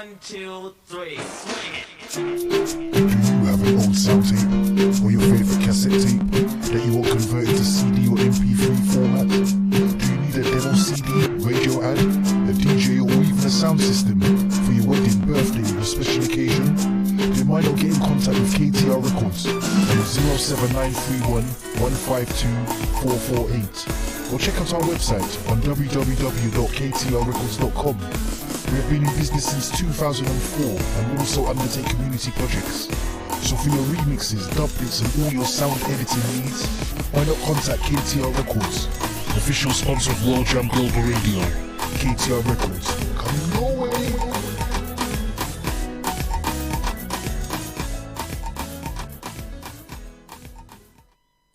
1, 2, 3, swing it. Do you have an old sound tape or your favorite cassette tape that you want converted to CD or MP3 format? Do you need a demo CD, radio ad, a DJ or even a sound system for your wedding, birthday or special occasion? Then why not get in contact with KTR Records on 07931 152 448 or check out our website on www.ktrrecords.com. We have been in business since 2004 and also undertake community projects. So for your remixes, dublets and all your sound editing needs, why not contact KTR Records, official sponsor of World Jam Global Radio. KTR Records, come your way.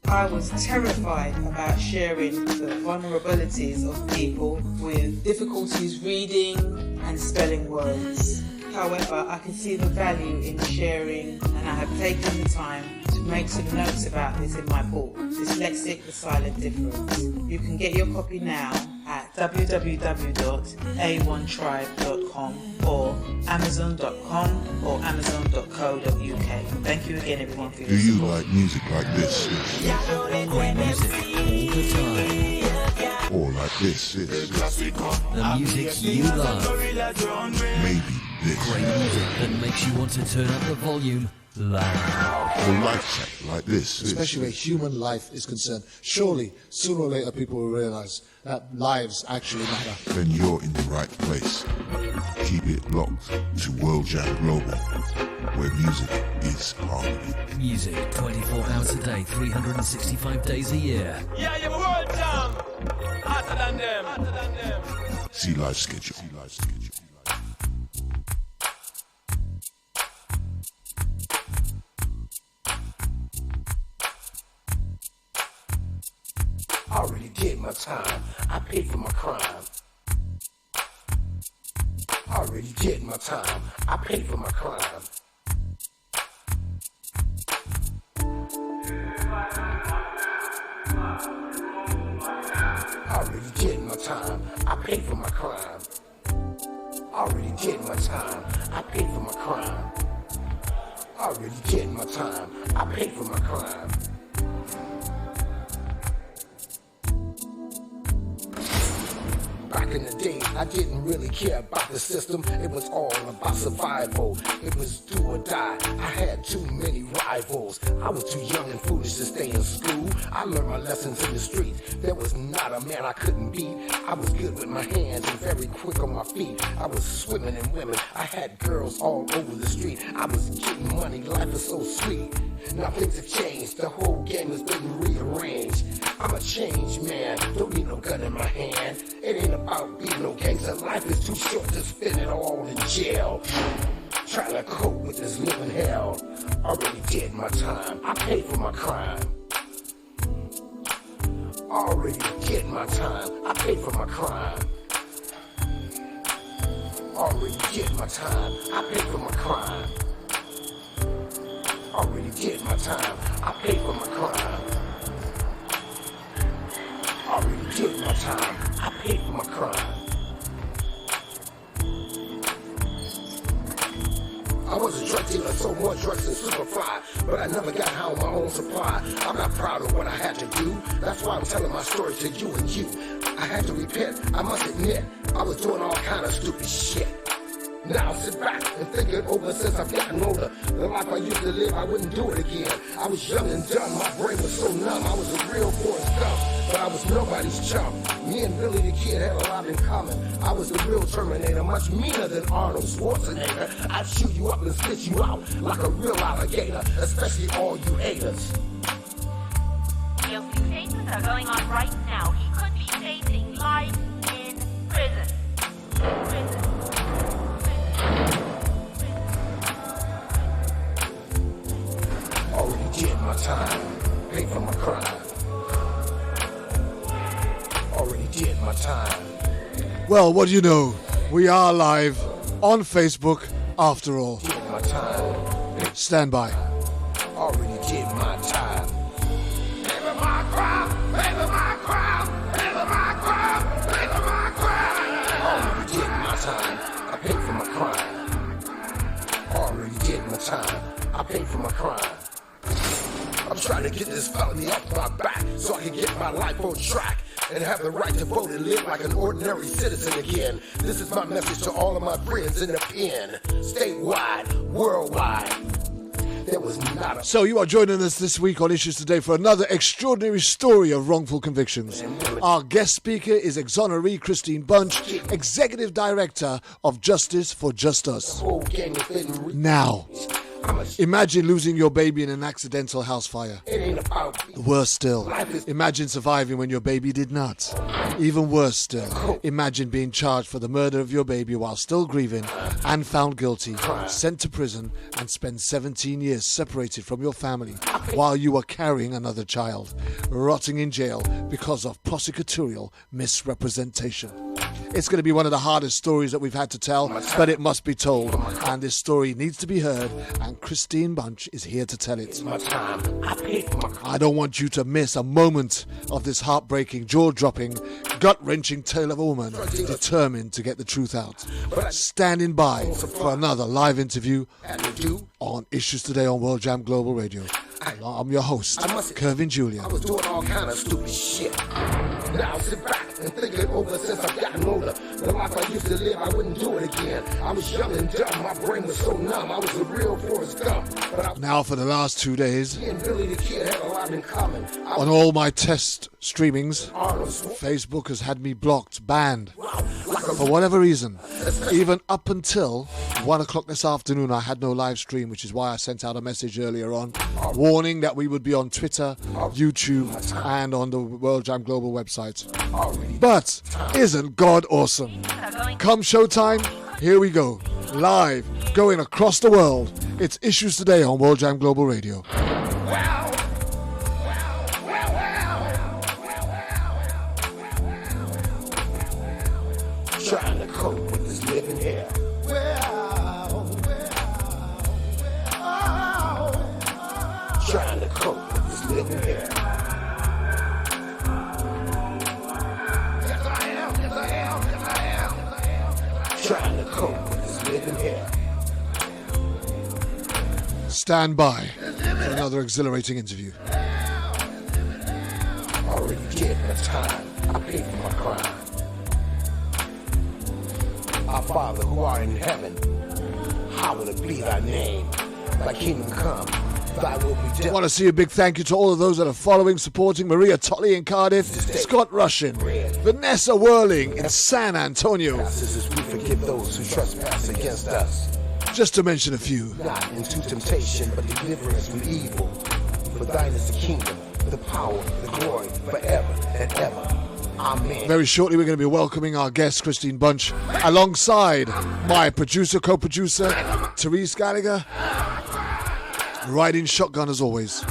I was terrified about sharing the vulnerabilities of people with difficulties reading and spelling words. However, I can see the value in sharing, and I have taken the time to make some notes about this in my book, Dyslexic: The Silent Difference. You can get your copy now at www.a1tribe.com or amazon.com or amazon.co.uk. Thank you again, everyone, for your support. Do you like music like this? Great music all the time. Or like this? The music you love. Maybe this. Great music that makes you want to turn up the volume loud. Or like this. Especially where human life is concerned. Surely, sooner or later, people will realize that lives actually matter. Then you're in the right place. Keep it locked to World Jam Global, where music is harmony. Music 24 hours a day, 365 days a year. Yeah, you're World Jam. Hotter than them. See live schedule. I already did my time. I paid for my crime. I already did my time. I paid for my crime. I already did my time. I paid for my crime. I already did my time. I paid for my crime. I already did my time. I paid for my crime. Back in the day, I didn't really care about the system. It was all about survival. It was do or die. I had too many rivals. I was too young and foolish to stay in school. I learned my lessons in the street. There was not a man I couldn't beat. I was good with my hands and very quick on my feet. I was swimming in women. I had girls all over the street. I was getting money. Life was so sweet. Now things have changed. The whole game has been rearranged. I'm a changed man. Don't need no gun in my hand. It ain't about being no gangster. Life is too short to spend it all in jail. Trying to cope with this living hell. Already did my time. I paid for my crime. Already did my time. I paid for my crime. Already did my time. I paid for my crime. Already did my time. I paid for my crime. Already did my time. I paid for my crime. I was a drug dealer, sold more drugs than Superfly, but I never got high on my own supply. I'm not proud of what I had to do. That's why I'm telling my story to you and you. I had to repent, I must admit, I was doing all kind of stupid shit. Now I sit back and think it over since I've gotten older. The life I used to live, I wouldn't do it again. I was young and dumb, my brain was so numb. I was a real boy scum, but I was nobody's chum. Me and Billy the Kid had a lot in common. I was the real Terminator, much meaner than Arnold Schwarzenegger. I'd shoot you up and spit you out like a real alligator, especially all you haters. Guilty cases are going on right now. He could be facing life in prison. Already did my time, paid for my crime. Already did my time. Well, what do you know? We are live on Facebook after all. Did my time. Stand by. Already did my time. Pay for my crime, pay for my crime, pay for my crime, pay for my crime. Already did my time. I paid for my crime. I'm trying to get this felony off my back so I can get my life on track and have the right to vote and live like an ordinary citizen again. This is my message to all of my friends in the pen, statewide, worldwide. There was not a... So you are joining us this week on Issues Today for another extraordinary story of wrongful convictions. Our guest speaker is exoneree Kristine Bunch, Executive Director of Justice for Just Us. Now, imagine losing your baby in an accidental house fire. Worse still, imagine surviving when your baby did not. Even worse still, imagine being charged for the murder of your baby while still grieving and found guilty, sent to prison and spend 17 years separated from your family while you were carrying another child, rotting in jail because of prosecutorial misrepresentation. It's going to be one of the hardest stories that we've had to tell, but it must be told. And this story needs to be heard, and Kristine Bunch is here to tell it. I don't want you to miss a moment of this heartbreaking, jaw-dropping, gut-wrenching tale of a woman determined to get the truth out. Standing by for another live interview on Issues Today on World Jam Global Radio. I'm your host, Kervin Julia. I was doing all kind of stupid shit. Now sit back and think it over since I've gotten older. The life I used to live, I wouldn't do it again. I was young and dumb, my brain was so numb. I was a real Forrest Gump. Now for the last 2 days, me and Billy the Kid had a lot in common. on all my test streamings, Facebook has had me blocked, banned, for whatever reason. Even up until 1 o'clock this afternoon, I had no live stream, which is why I sent out a message earlier on, warning that we would be on Twitter, YouTube, and on the World Jam Global website. But isn't God awesome? Come showtime, here we go. Live, going across the world. It's Issues Today on World Jam Global Radio. Trying to cope with this living here. Trying to cope with this living here. Yes, I am. Yes, I am. Yes, I am. Yes, I am. Trying to cope with this living here. Stand by for another exhilarating interview. Already did my time. I paid for my crime. Our Father who art in heaven, hallowed be thy name. Thy kingdom come, thy will be done. I want to see a big thank you to all of those that are following, supporting Maria Totley in Cardiff, Scott Russian, Vanessa Whirling in San Antonio. As we forgive those who trespass against us. Just to mention a few. Not into temptation, but deliver us from evil. For thine is the kingdom, the power, the glory, forever and ever. Amen. Very shortly, we're going to be welcoming our guest, Kristine Bunch, alongside my producer, co-producer, Therese Gallagher, riding shotgun as always.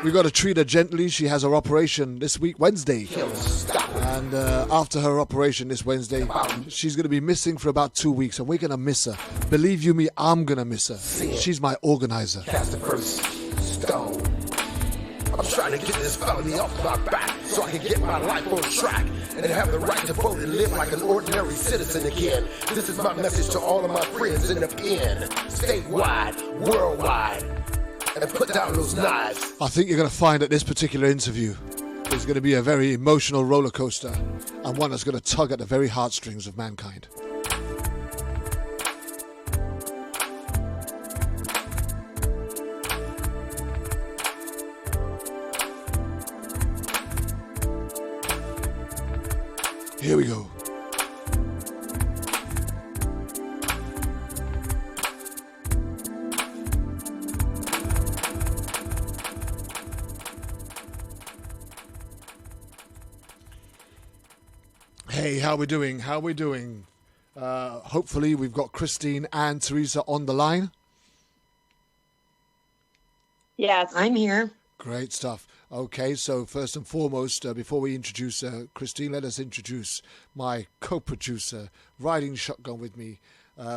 We got to treat her gently. She has her operation this week, Wednesday. And after her operation this Wednesday, she's going to be missing for about 2 weeks, and we're going to miss her. Believe you me, I'm going to miss her. She's my organizer. Cast the first stone. I'm trying to get this felony off my back so I can get my life on track and have the right to vote and live like an ordinary citizen again. This is my message to all of my friends in the pen, statewide, worldwide, and put down those knives. I think you're going to find that this particular interview is going to be a very emotional roller coaster, and one that's going to tug at the very heartstrings of mankind. Here we go. Hey, how we doing? How we doing? Hopefully we've got Kristine and Teresa on the line. Yes, I'm here. Great stuff. Okay, so first and foremost, before we introduce Kristine, let us introduce my co-producer, riding shotgun with me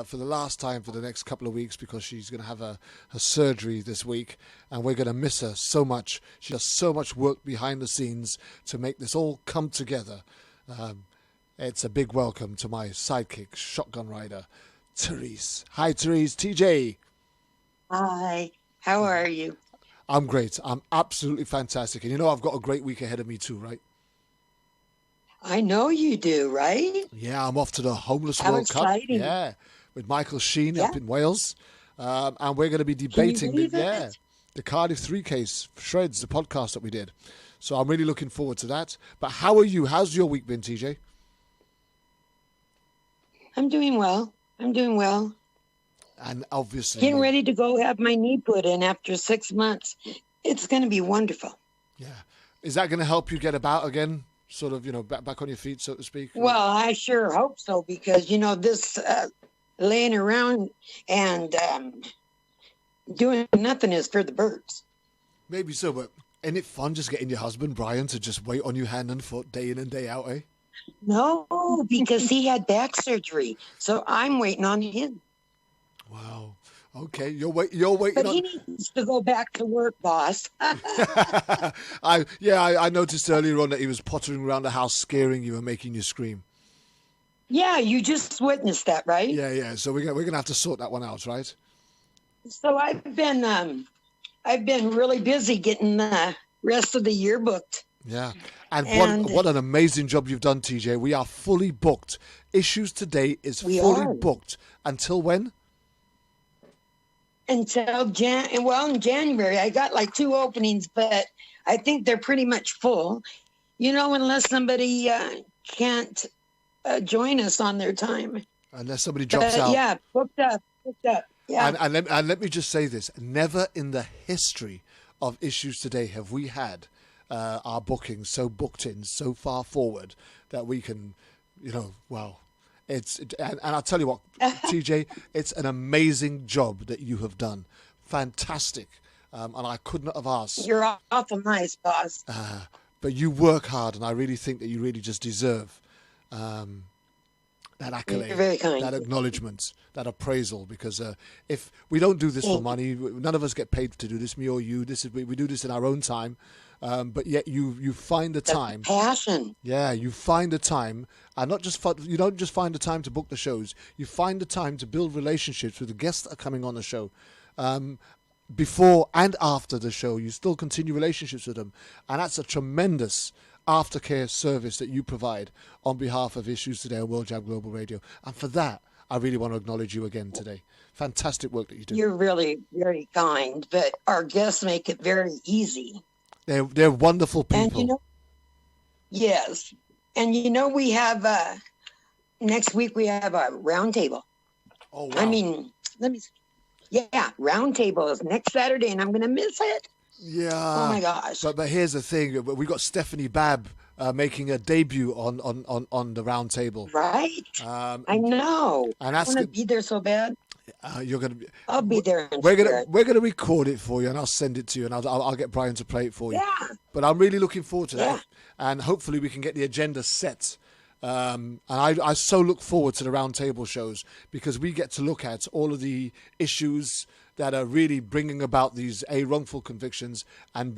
for the last time for the next couple of weeks, because she's going to have her surgery this week, and we're going to miss her so much. She does so much work behind the scenes to make this all come together. It's a big welcome to my sidekick, shotgun rider, Therese. Hi, Therese. TJ. Hi. How are you? I'm great. I'm absolutely fantastic. And you know, I've got a great week ahead of me too, right? I know you do, right? Yeah, I'm off to the Homeless How World exciting. Cup. Yeah, with Michael Sheen Yeah. up in Wales. And we're going to be Can you debating believe it? the Cardiff 3 case, Shreds, the podcast that we did. So I'm really looking forward to that. But how are you? How's your week been, TJ? I'm doing well. And obviously, Getting ready to go have my knee put in after 6 months. It's going to be wonderful. yeah. Is that going to help you get about again? Sort of, back on your feet, so to speak? Well, I sure hope so because, this laying around and doing nothing is for the birds. Maybe so, but ain't it fun just getting your husband, Brian, to just wait on you hand and foot day in and day out, eh? No, because he had back surgery. So I'm waiting on him. Wow. Okay, you're waiting But on... he needs to go back to work, boss. I noticed earlier on that he was pottering around the house, scaring you and making you scream. Yeah, you just witnessed that, right? Yeah. So we're gonna have to sort that one out, right? So I've been really busy getting the rest of the year booked. Yeah. And what an amazing job you've done, TJ. We are fully booked. Issues Today is fully booked. Until when? Until in January. I got like 2 openings, but I think they're pretty much full. Unless somebody can't join us on their time. Unless somebody drops out. Yeah, booked up. Yeah. And let me just say this. Never in the history of Issues Today have we had our bookings so booked in, so far forward that we can, and I'll tell you what, TJ, it's an amazing job that you have done. Fantastic. And I could not have asked. You're awful nice, boss. But you work hard, and I really think that you really just deserve that accolade, You're very kind. that acknowledgement, that appraisal. Because if we don't do this for money, none of us get paid to do this, me or you. We do this in our own time. But yet you find the time. Passion. Yeah, you find the time, and you don't just find the time to book the shows. You find the time to build relationships with the guests that are coming on the show. Before and after the show, you still continue relationships with them, and that's a tremendous aftercare service that you provide on behalf of Issues Today on World Jam Global Radio. And for that, I really want to acknowledge you again today. Fantastic work that you do. You're really very kind, but our guests make it very easy. They're wonderful people. And yes. And we have next week we have a round table. Oh wow. I mean, round table is next Saturday and I'm gonna miss it. Yeah. Oh my gosh. But here's the thing: we got Stephanie Babb making a debut on the round table. Right. I know. And I want to be there so bad. You're gonna. I'll be there. We're gonna record it for you, and I'll send it to you, and I'll get Brian to play it for you. Yeah. But I'm really looking forward to that, and hopefully we can get the agenda set. And I so look forward to the round table shows because we get to look at all of the issues that are really bringing about these wrongful convictions and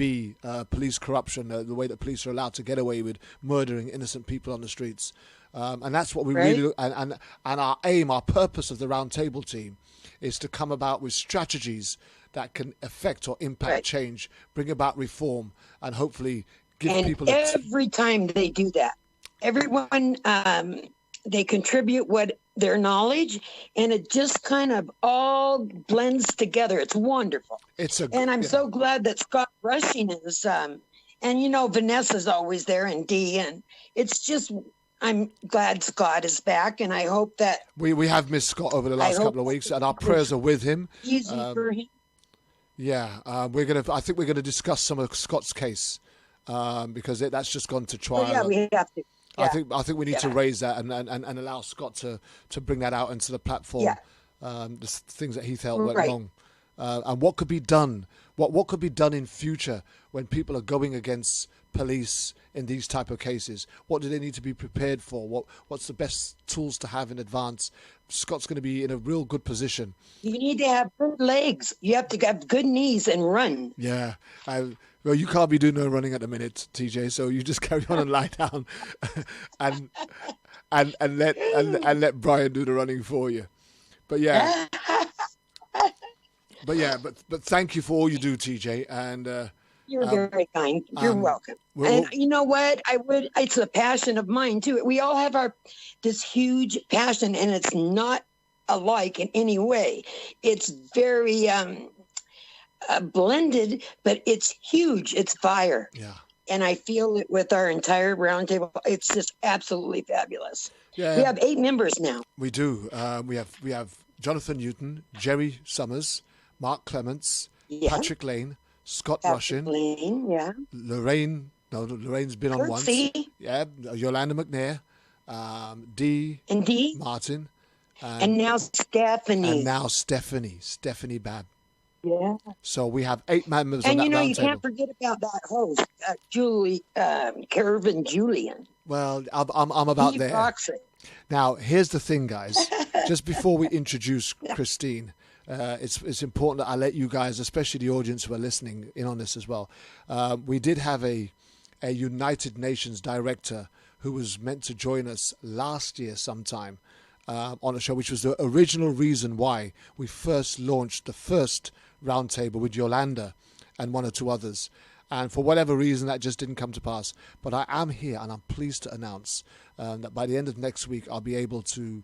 police corruption, the way that police are allowed to get away with murdering innocent people on the streets. And that's what we really and our aim, our purpose of the round table team is to come about with strategies that can affect or impact change, bring about reform, and hopefully give people every time they do that, everyone they contribute their knowledge, and it just kind of all blends together. It's wonderful. And I'm so glad that Scott Rushing is and Vanessa's always there, and Dee, and it's just I'm glad Scott is back, and I hope that we have missed Scott over the last couple of weeks, and our prayers are with him. Easy for him. Yeah, I think we're gonna discuss some of Scott's case because that's just gone to trial. Oh, yeah, we have to. Yeah. I think we need to raise that and allow Scott to bring that out into the platform. Yeah. The things that he felt went wrong, and what could be done. What could be done in future when people are going against police in these type of cases? What do they need to be prepared for? What's the best tools to have in advance? Scott's going to be in a real good position. You need to have good legs. You have to have good knees and run. Yeah. Well, you can't be doing no running at the minute, TJ. So you just carry on and lie down, and let Brian do the running for you. But yeah. but thank you for all you do, TJ. And you're very kind. You're welcome. And you know what? It's a passion of mine too. We all have this huge passion, and it's not alike in any way. It's very blended, but it's huge. It's fire. Yeah. And I feel it with our entire roundtable. It's just absolutely fabulous. Yeah. We have 8 members now. We do. We have Jonathan Newton, Jerry Summers, Mark Clements, Patrick Lane, Scott Russian, Lorraine. No, Lorraine's been on once. Yeah, Yolanda McNair, Dee Martin, and now Stephanie. Stephanie Babb. Yeah. So we have 8 members on that roundtable. And you can't forget about that host, Kervin Julian. Well, I'm about there. Rocks it. Now, here's the thing, guys. Just before we introduce Kristine, it's important that I let you guys, especially the audience who are listening, in on this as well. We did have a United Nations director who was meant to join us last year sometime on a show, which was the original reason why we first launched the first roundtable with Yolanda and 1 or 2 others. And for whatever reason, that just didn't come to pass. But I am here, and I'm pleased to announce that by the end of next week, I'll be able to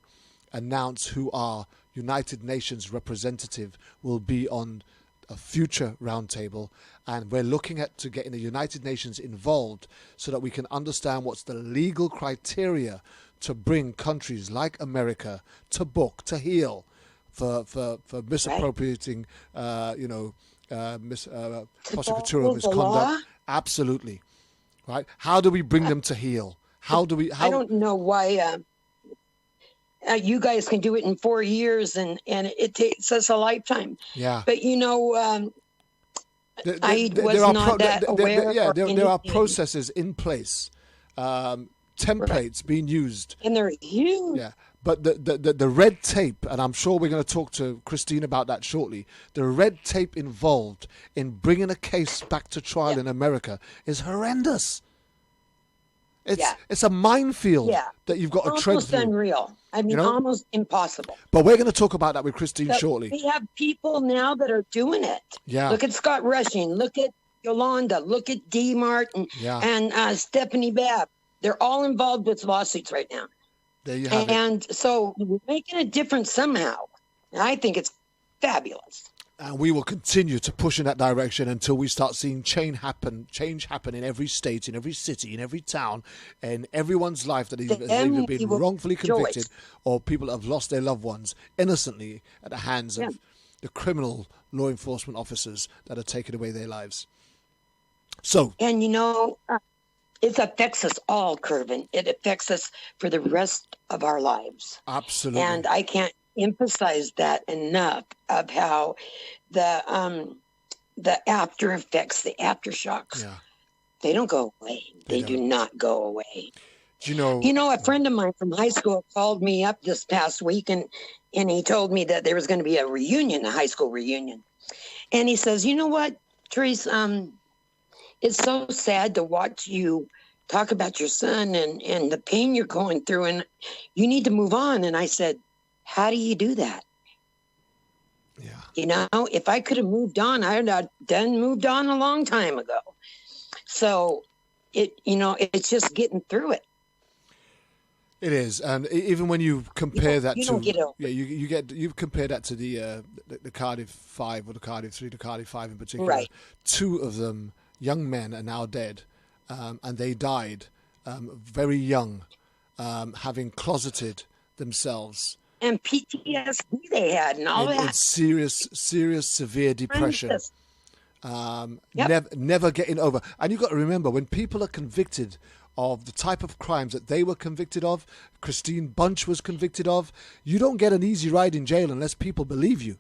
announce who our United Nations representative will be on a future roundtable. And we're looking to getting the United Nations involved so that we can understand what's the legal criteria to bring countries like America to book, to heal for misappropriating, prosecutorial misconduct. Absolutely. Right. How do we bring them to heel? I don't know why you guys can do it in 4 years and it takes us a lifetime. Yeah. But there are processes in place, templates being used. And they're huge. Yeah. But the red tape, and I'm sure we're going to talk to Kristine about that shortly, the red tape involved in bringing a case back to trial in America is horrendous. It's a minefield that you've got to tread through. Almost unreal. I mean, almost impossible. But we're going to talk about that with Kristine shortly. We have people now that are doing it. Yeah. Look at Scott Rushing. Look at Yolanda. Look at Dee Martin and Stephanie Babb. They're all involved with lawsuits right now. There you have and so we're making a difference somehow. And I think it's fabulous. And we will continue to push in that direction until we start seeing change happen in every state, in every city, in every town, in everyone's life that has either been wrongfully convicted or people have lost their loved ones innocently at the hands of the criminal law enforcement officers that are taking away their lives. So, and it affects us all, Kervin. It affects us for the rest of our lives. Absolutely. And I can't emphasize that enough of how the after effects, the aftershocks, they don't go away. They do not go away. Do you know? A friend of mine from high school called me up this past week and he told me that there was going to be a high school reunion. And he says, you know what, Therese, it's so sad to watch you talk about your son and the pain you're going through, and you need to move on. And I said, how do you do that? Yeah. If I could have moved on, I would have moved on a long time ago. So it's just getting through it. It is, and even when you compare that to you compare that to the Cardiff 5 or the Cardiff 3, the Cardiff 5 in particular. Right. 2 of them, young men, are now dead, and they died very young, having closeted themselves. And PTSD they had, and all that. In serious, severe depression. Never getting over. And you've got to remember, when people are convicted of the type of crimes that they were convicted of, Kristine Bunch was convicted of, you don't get an easy ride in jail unless people believe you.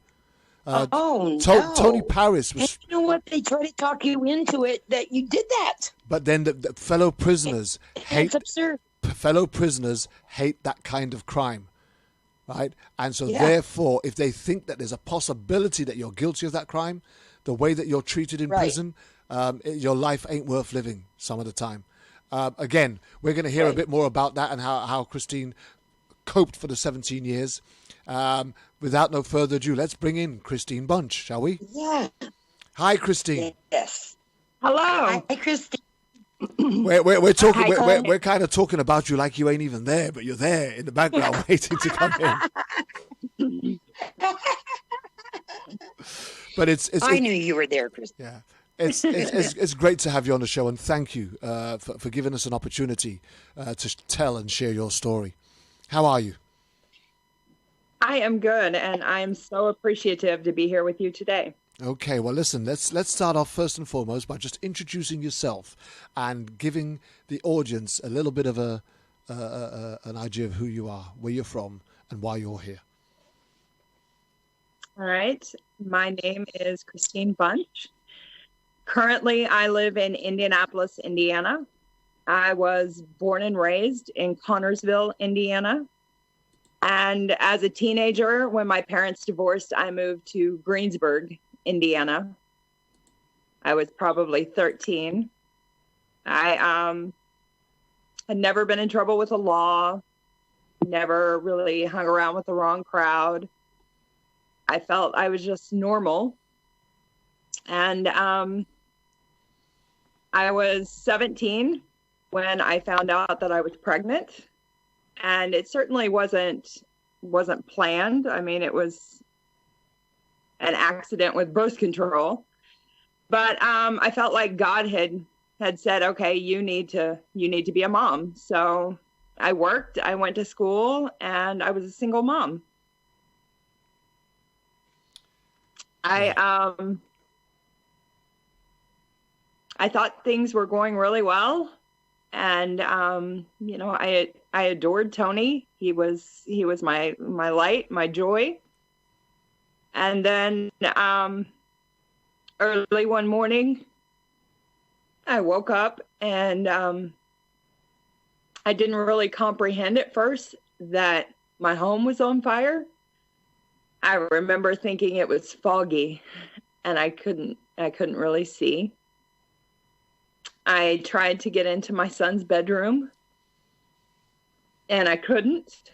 No. Tony Paris was. And you know what? They try to talk you into it that you did that. But then the fellow prisoners hate. Absurd. Fellow prisoners hate that kind of crime, right? And so therefore, if they think that there's a possibility that you're guilty of that crime, the way that you're treated in prison, your life ain't worth living some of the time. Again, we're going to hear a bit more about that and how Kristine coped for the 17 years. without no further ado, let's bring in Kristine Bunch, shall we? Yeah. Hi, Kristine. Yes. Hello. Hi, Kristine. We're talking. Hi, We're kind of talking about you like you ain't even there, but you're there in the background waiting to come in. But I knew you were there, Kristine. Yeah. It's great to have you on the show, and thank you for giving us an opportunity to tell and share your story. How are you? I am good, and I am so appreciative to be here with you today. Okay, well, listen, let's start off first and foremost by just introducing yourself and giving the audience a little bit of an idea of who you are, where you're from, and why you're here. All right. My name is Kristine Bunch. Currently, I live in Indianapolis, Indiana. I was born and raised in Connorsville, Indiana. And as a teenager, when my parents divorced, I moved to Greensburg, Indiana. I was probably 13. I had never been in trouble with the law, never really hung around with the wrong crowd. I felt I was just normal. And I was 17 when I found out that I was pregnant. And it certainly wasn't planned. I mean, it was an accident with birth control. But I felt like God had said, okay, you need to be a mom. So I worked, I went to school, and I was a single mom. I thought things were going really well. And, I adored Tony. He was my light, my joy. And then early one morning, I woke up and I didn't really comprehend at first that my home was on fire. I remember thinking it was foggy and I couldn't really see. I tried to get into my son's bedroom and I couldn't.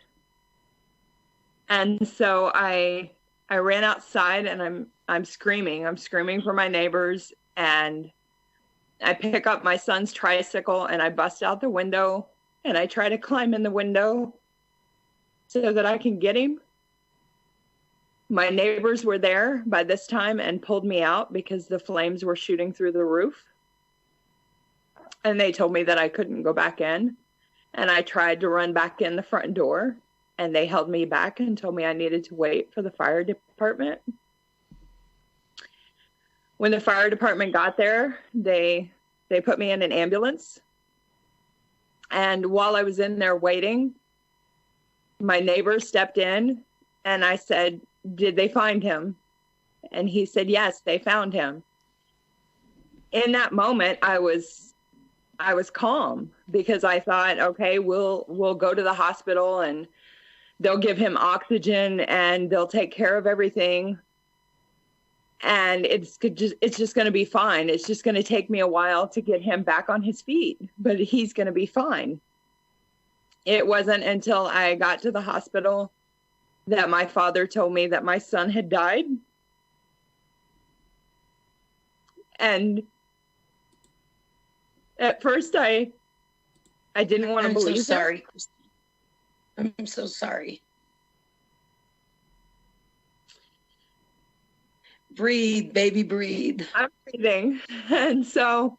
And so I ran outside and I'm screaming. I'm screaming for my neighbors, and I pick up my son's tricycle and I bust out the window and I try to climb in the window so that I can get him. My neighbors were there by this time and pulled me out because the flames were shooting through the roof. And they told me that I couldn't go back in. And I tried to run back in the front door, and they held me back and told me I needed to wait for the fire department. When the fire department got there, they put me in an ambulance. And while I was in there waiting, my neighbor stepped in and I said, "Did they find him?" And he said, "Yes, they found him." In that moment, I was calm because I thought, okay, we'll go to the hospital and they'll give him oxygen and they'll take care of everything. And it's just going to be fine. It's just going to take me a while to get him back on his feet, but he's going to be fine. It wasn't until I got to the hospital that my father told me that my son had died. And at first I didn't want to believe it. I'm so sorry, Kristine. I'm so sorry. Breathe, baby, breathe. I'm breathing. And so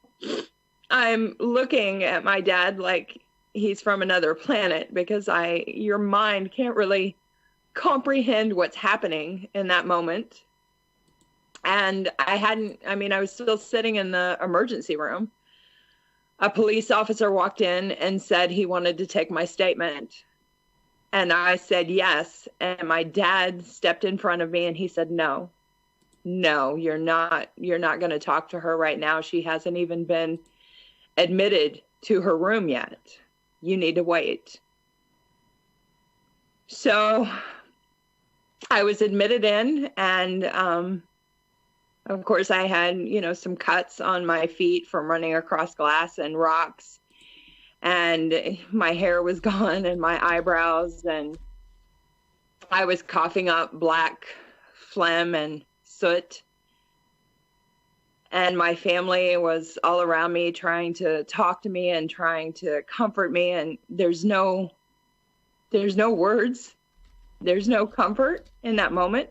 I'm looking at my dad like he's from another planet because your mind can't really comprehend what's happening in that moment. And I was still sitting in the emergency room. A police officer walked in and said he wanted to take my statement. And I said yes. And my dad stepped in front of me and he said, no, you're not going to talk to her right now. She hasn't even been admitted to her room yet. You need to wait. So I was admitted in, and of course I had, some cuts on my feet from running across glass and rocks, and my hair was gone and my eyebrows, and I was coughing up black phlegm and soot. And my family was all around me trying to talk to me and trying to comfort me. And there's no words. There's no comfort in that moment.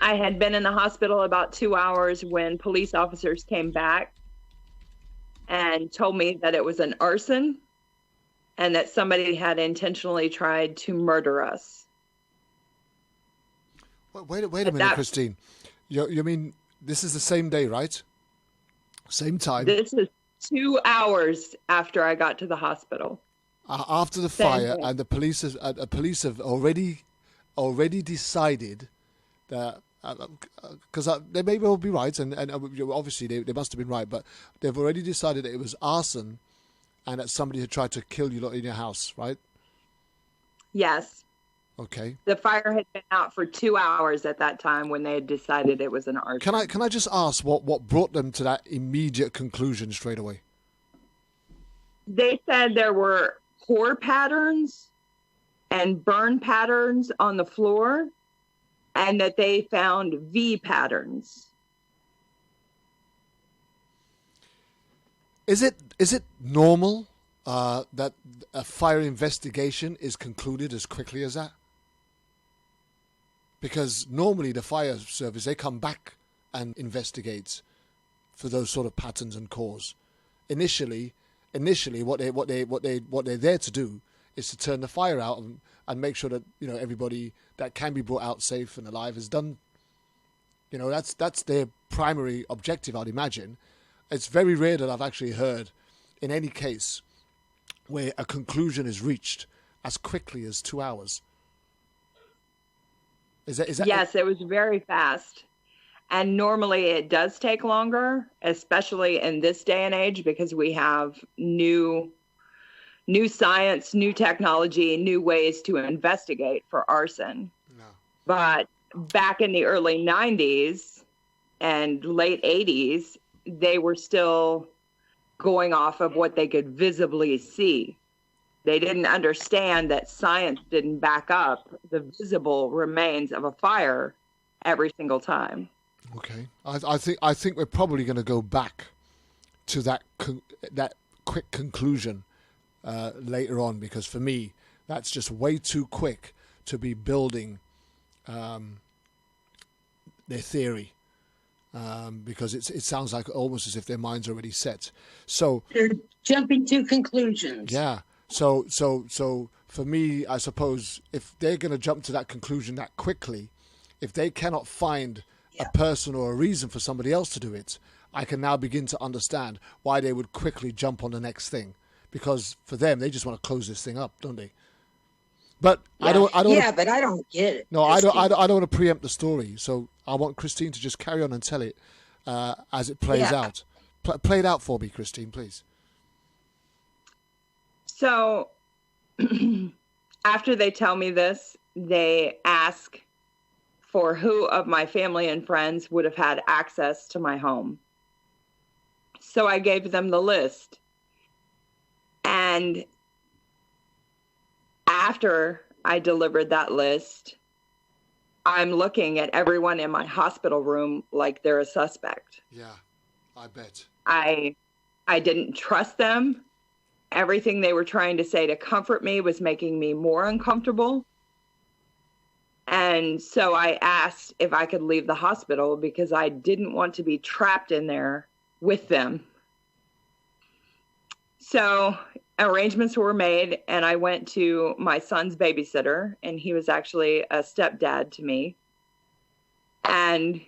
I had been in the hospital about 2 hours when police officers came back and told me that it was an arson and that somebody had intentionally tried to murder us. Wait a minute, Kristine. You mean this is the same day, right? Same time? This is 2 hours after I got to the hospital. After the fire, and the police have already decided that, because they may well be right, and obviously they must have been right, but they've already decided that it was arson and that somebody had tried to kill you in your house, right? Yes. Okay. The fire had been out for 2 hours at that time when they had decided it was an arson. Can I just ask what brought them to that immediate conclusion straight away? They said there were pour patterns and burn patterns on the floor, and that they found V patterns. Is it normal that a fire investigation is concluded as quickly as that? Because normally the fire service, they come back and investigate for those sort of patterns and cause. Initially, what they're there to do is to turn the fire out and make sure that everybody that can be brought out safe and alive is done. That's their primary objective, I'd imagine. It's very rare that I've actually heard in any case where a conclusion is reached as quickly as 2 hours. Is that Yes, it was very fast. And normally it does take longer, especially in this day and age, because we have new science, new technology, new ways to investigate for arson. No. But back in the early 90s and late 80s, they were still going off of what they could visibly see. They didn't understand that science didn't back up the visible remains of a fire every single time. Okay, I think we're probably going to go back to that quick conclusion later on, because for me that's just way too quick to be building their theory, because it sounds like almost as if their mind's already set. So they're jumping to conclusions. Yeah. So for me, I suppose if they're going to jump to that conclusion that quickly, if they cannot find a person or a reason for somebody else to do it, I can now begin to understand why they would quickly jump on the next thing, because for them, they just want to close this thing up, don't they? But I don't. Yeah, but I don't get it. No, I don't want to preempt the story. So I want Kristine to just carry on and tell it as it plays out. Play it out for me, Kristine, please. So after they tell me this, they ask for who of my family and friends would have had access to my home. So I gave them the list. And after I delivered that list, I'm looking at everyone in my hospital room like they're a suspect. Yeah, I bet. I didn't trust them. Everything they were trying to say to comfort me was making me more uncomfortable. And so I asked if I could leave the hospital because I didn't want to be trapped in there with them. So arrangements were made, and I went to my son's babysitter, and he was actually a stepdad to me. And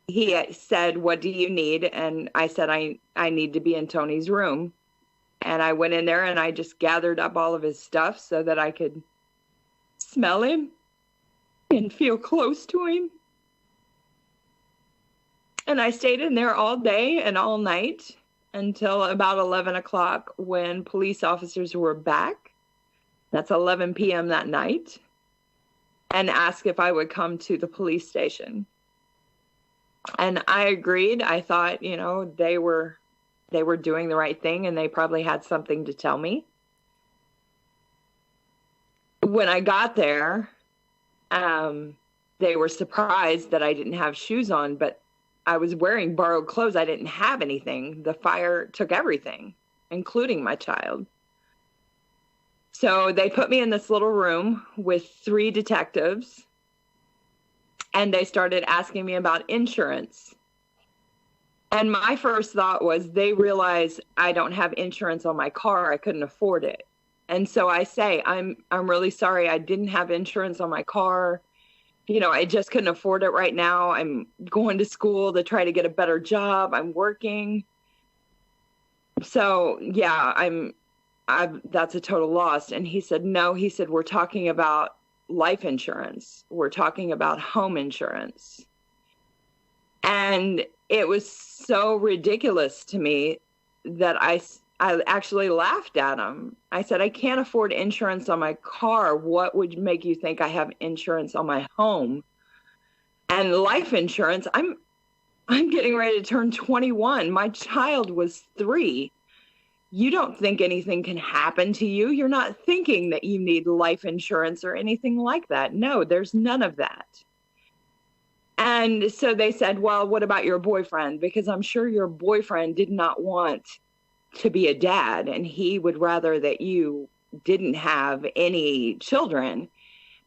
he said, "What do you need?" And I said, I need to be in Tony's room. And I went in there and I just gathered up all of his stuff so that I could smell him and feel close to him. And I stayed in there all day and all night until about 11 o'clock when police officers were back. That's 11 p.m. that night. And asked if I would come to the police station. And I agreed. I thought, they were doing the right thing and they probably had something to tell me. when I got there, they were surprised that I didn't have shoes on, but I was wearing borrowed clothes. I didn't have anything. The fire took everything, including my child. So they put me in this little room with 3 detectives, and they started asking me about insurance. And my first thought was they realize I don't have insurance on my car. I couldn't afford it. And so I say, I'm really sorry. I didn't have insurance on my car. You know, I just couldn't afford it right now. I'm going to school to try to get a better job. I'm working. So yeah, that's a total loss. And he said, no, he said, we're talking about life insurance. We're talking about home insurance. And it was so ridiculous to me that I actually laughed at him. I said, I can't afford insurance on my car. What would make you think I have insurance on my home? And life insurance, I'm getting ready to turn 21. My child was 3. You don't think anything can happen to you. You're not thinking that you need life insurance or anything like that. No, there's none of that. And so they said, well, what about your boyfriend? Because I'm sure your boyfriend did not want to be a dad, and he would rather that you didn't have any children.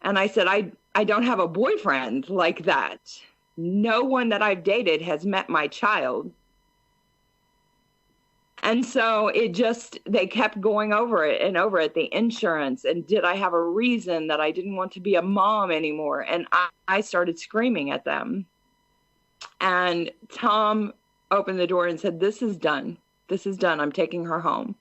And I said, I don't have a boyfriend like that. No one that I've dated has met my child. And so they kept going over it and over it, the insurance. And did I have a reason that I didn't want to be a mom anymore? And I started screaming at them. And Tom opened the door and said, this is done. This is done. I'm taking her home.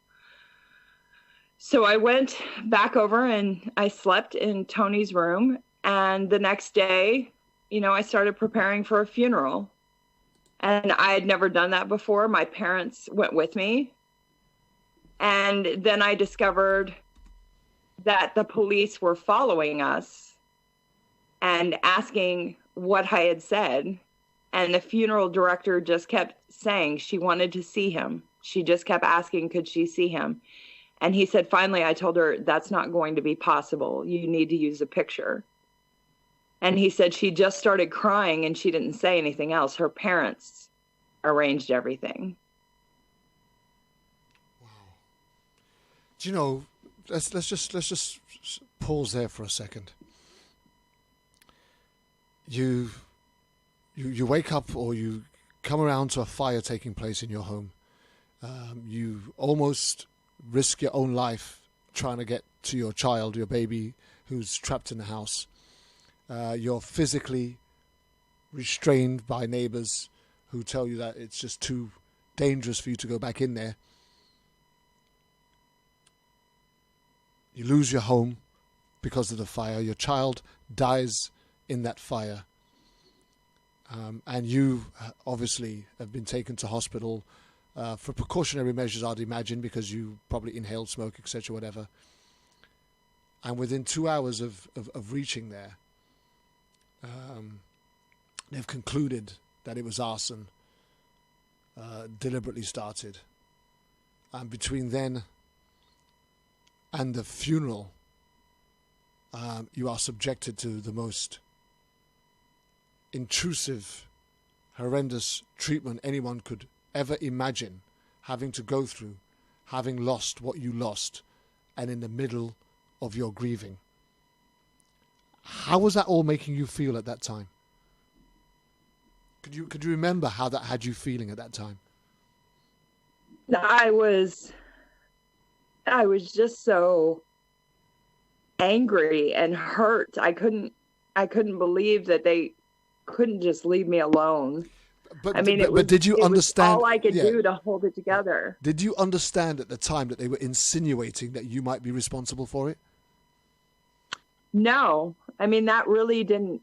So I went back over and I slept in Tony's room. And the next day, you know, I started preparing for a funeral. And I had never done that before. My parents went with me. And then I discovered that the police were following us and asking what I had said. And the funeral director just kept saying she wanted to see him. She just kept asking, could she see him? And he said, finally, I told her, that's not going to be possible. You need to use a picture. And he said she just started crying and she didn't say anything else. Her parents arranged everything. Wow. Do you know, let's just pause there for a second. You wake up or you come around to a fire taking place in your home. You almost risk your own life trying to get to your child, your baby who's trapped in the house. You're physically restrained by neighbors who tell you that it's just too dangerous for you to go back in there. You lose your home because of the fire. Your child dies in that fire. And you obviously have been taken to hospital for precautionary measures, I'd imagine, because you probably inhaled smoke, etc., whatever. And within 2 hours of reaching there, they've concluded that it was arson, deliberately started. And between then and the funeral, you are subjected to the most intrusive, horrendous treatment anyone could ever imagine having to go through, having lost what you lost, and in the middle of your grieving. How was that all making you feel at that time? Could you remember how that had you feeling at that time? I was just so angry and hurt. I couldn't believe that they couldn't just leave me alone. But did you understand? All I could do to hold it together. Did you understand at the time that they were insinuating that you might be responsible for it? No, I mean, that really didn't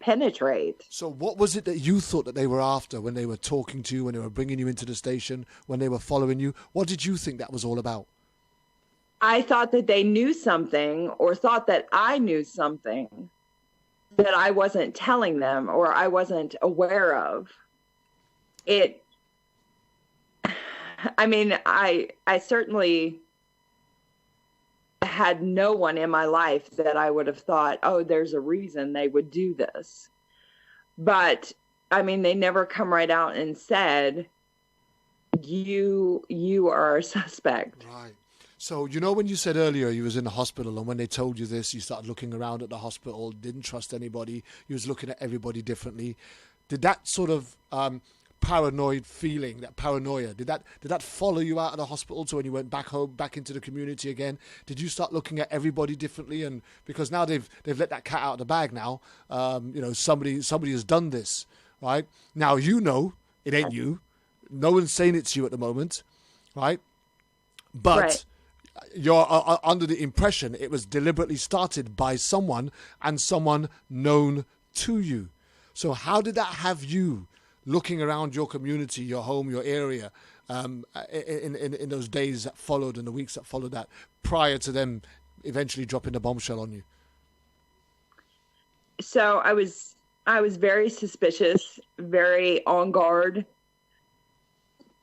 penetrate. So what was it that you thought that they were after when they were talking to you, when they were bringing you into the station, when they were following you? What did you think that was all about? I thought that they knew something, or thought that I knew something that I wasn't telling them or I wasn't aware of. I mean, I certainly had no one in my life that I would have thought, oh, there's a reason they would do this. But I mean, they never come right out and said, you are a suspect. Right. So, you know, when you said earlier you was in the hospital, and when they told you this, you started looking around at the hospital, didn't trust anybody, you was looking at everybody differently. Did that sort of paranoid feeling, that paranoia, did that follow you out of the hospital to when you went back home, back into the community again? Did you start looking at everybody differently? And because now they've let that cat out of the bag now, you know, somebody has done this, right? Now you know it ain't you. No one's saying it's you at the moment, right? But right. You're under the impression it was deliberately started by someone and someone known to you. So how did that have you looking around your community, your home, your area, in those days that followed and the weeks that followed that, prior to them eventually dropping the bombshell on you? So I was very suspicious, very on guard.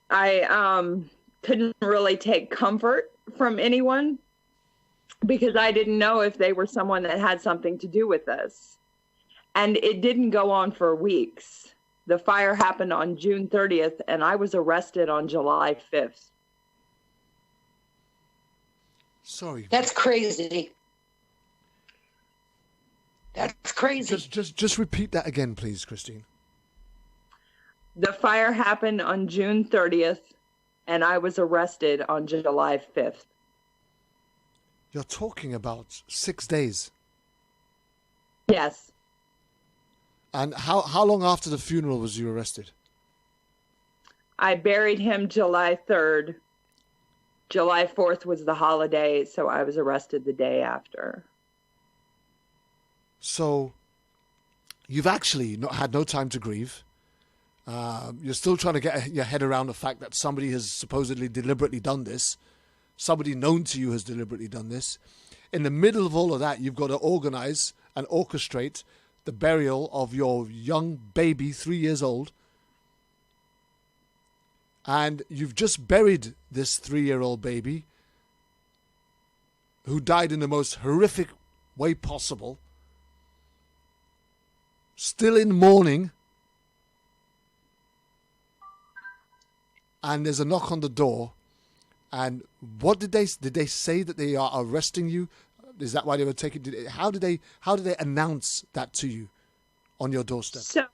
I couldn't really take comfort from anyone because I didn't know if they were someone that had something to do with this. And it didn't go on for weeks. The fire happened on June 30th, and I was arrested on July 5th. Sorry. That's crazy. That's crazy. Just repeat that again, please, Kristine. The fire happened on June 30th, and I was arrested on July 5th. You're talking about 6 days. Yes. And how long after the funeral was you arrested? I buried him July 3rd. July 4th was the holiday, so I was arrested the day after. So you've actually not had no time to grieve. You're still trying to get your head around the fact that somebody has supposedly deliberately done this. Somebody known to you has deliberately done this. In the middle of all of that, you've got to organize and orchestrate the burial of your young baby, 3 years old. And you've just buried this 3-year-old baby who died in the most horrific way possible. Still in mourning. And there's a knock on the door. And what did they say that they are arresting you? Is that why they were taking? How did they announce that to you on your doorstep? So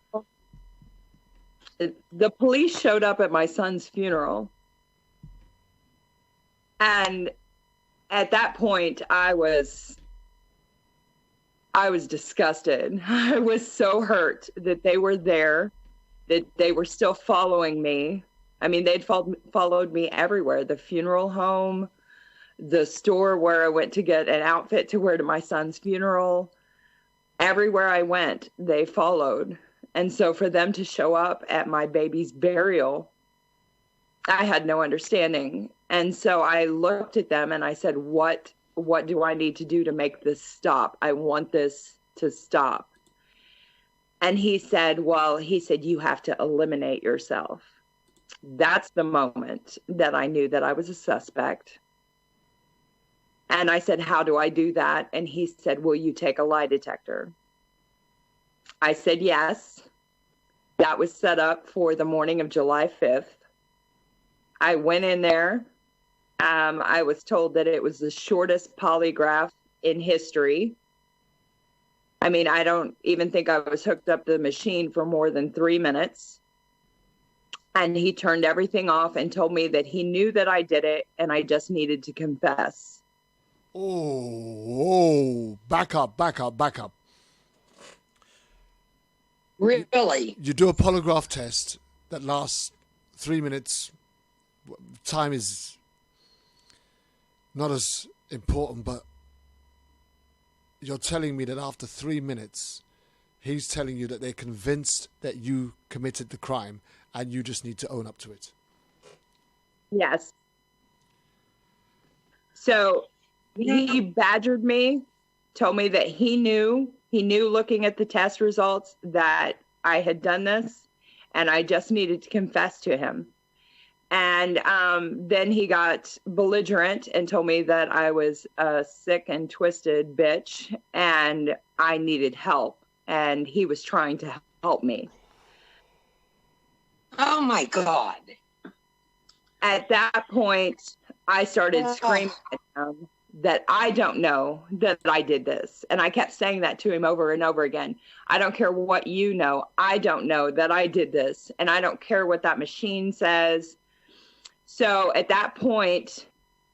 the police showed up at my son's funeral, and at that point I was disgusted. I was so hurt that they were there, that they were still following me. I mean, they'd followed me everywhere, the funeral home, the store where I went to get an outfit to wear to my son's funeral. Everywhere I went, they followed. And so for them to show up at my baby's burial, I had no understanding. And so I looked at them and I said, what do I need to do to make this stop? I want this to stop. And he said, you have to eliminate yourself. That's the moment that I knew that I was a suspect. And I said, how do I do that? And he said, will you take a lie detector? I said, yes. That was set up for the morning of July 5th. I went in there. I was told that it was the shortest polygraph in history. I mean, I don't even think I was hooked up to the machine for more than 3 minutes. And he turned everything off and told me that he knew that I did it and I just needed to confess. Oh, back up. Really? You do a polygraph test that lasts 3 minutes. Time is not as important, but you're telling me that after 3 minutes, he's telling you that they're convinced that you committed the crime and you just need to own up to it. Yes. So he badgered me, told me that he knew looking at the test results that I had done this and I just needed to confess to him. And then he got belligerent and told me that I was a sick and twisted bitch and I needed help. And he was trying to help me. Oh, my God. At that point, I started screaming at him that I don't know that I did this. And I kept saying that to him over and over again. I don't care what you know. I don't know that I did this. And I don't care what that machine says. So at that point,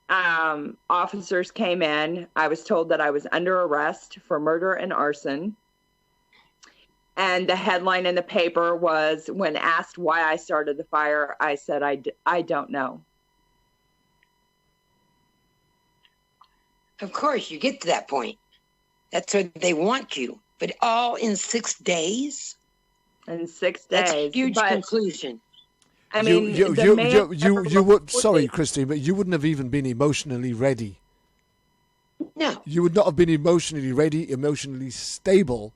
officers came in. I was told that I was under arrest for murder and arson. And the headline in the paper was, when asked why I started the fire, I said, I don't know. Of course, you get to that point. That's what they want you. But all in 6 days? In 6 days. That's a huge conclusion. I mean, you would. Sorry, Kristine, but you wouldn't have even been emotionally ready. No, you would not have been emotionally ready, emotionally stable,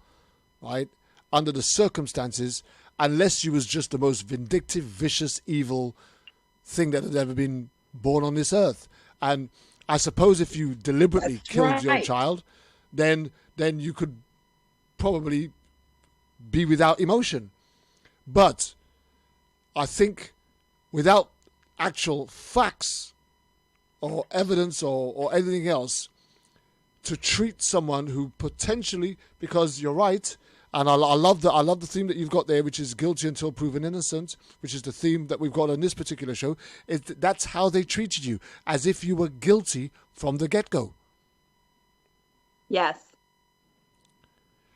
right, under the circumstances, unless you was just the most vindictive, vicious, evil thing that had ever been born on this earth. And I suppose if you deliberately killed your child, then you could probably be without emotion. But I think without actual facts or evidence or anything else, to treat someone who potentially, because you're right, and I love the theme that you've got there, which is guilty until proven innocent, which is the theme that we've got on this particular show, is that's how they treated you, as if you were guilty from the get-go. Yes.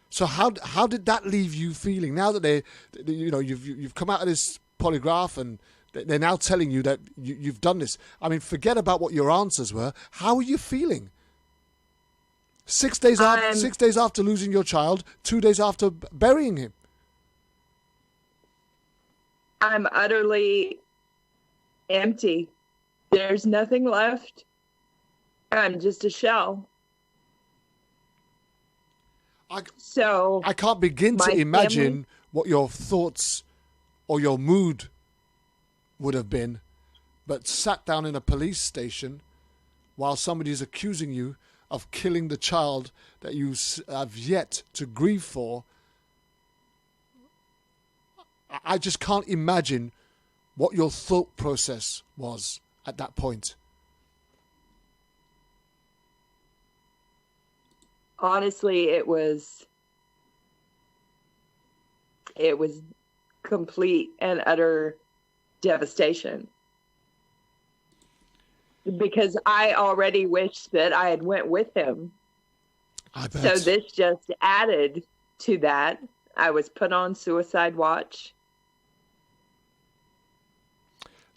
So how did that leave you feeling now that you've come out of this polygraph and they're now telling you that you've done this? I mean, forget about what your answers were. How are you feeling? 6 days after 6 days after losing your child, 2 days after burying him. I'm utterly empty. There's nothing left. I'm just a shell. I can't begin to imagine what your thoughts or your mood would have been, but sat down in a police station while somebody is accusing you of killing the child that you have yet to grieve for. I just can't imagine what your thought process was at that point. Honestly, it was complete and utter devastation, because I already wished that I had went with him. I bet. So this just added to that. I was put on suicide watch.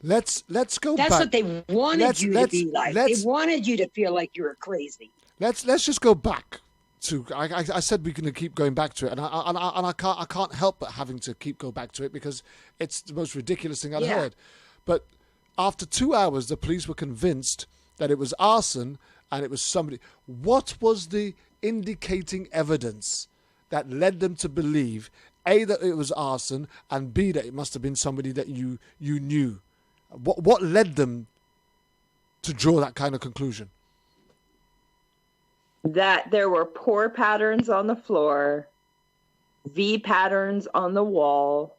Let's go back. That's what they wanted you to be like. They wanted you to feel like you were crazy. Let's just go back to. I said we're going to keep going back to it, and I can't help but having to go back to it because it's the most ridiculous thing I've heard. But after 2 hours, the police were convinced that it was arson and it was somebody. What was the indicating evidence that led them to believe A, that it was arson, and B, that it must have been somebody that you knew? What led them to draw that kind of conclusion? That there were pour patterns on the floor, V patterns on the wall.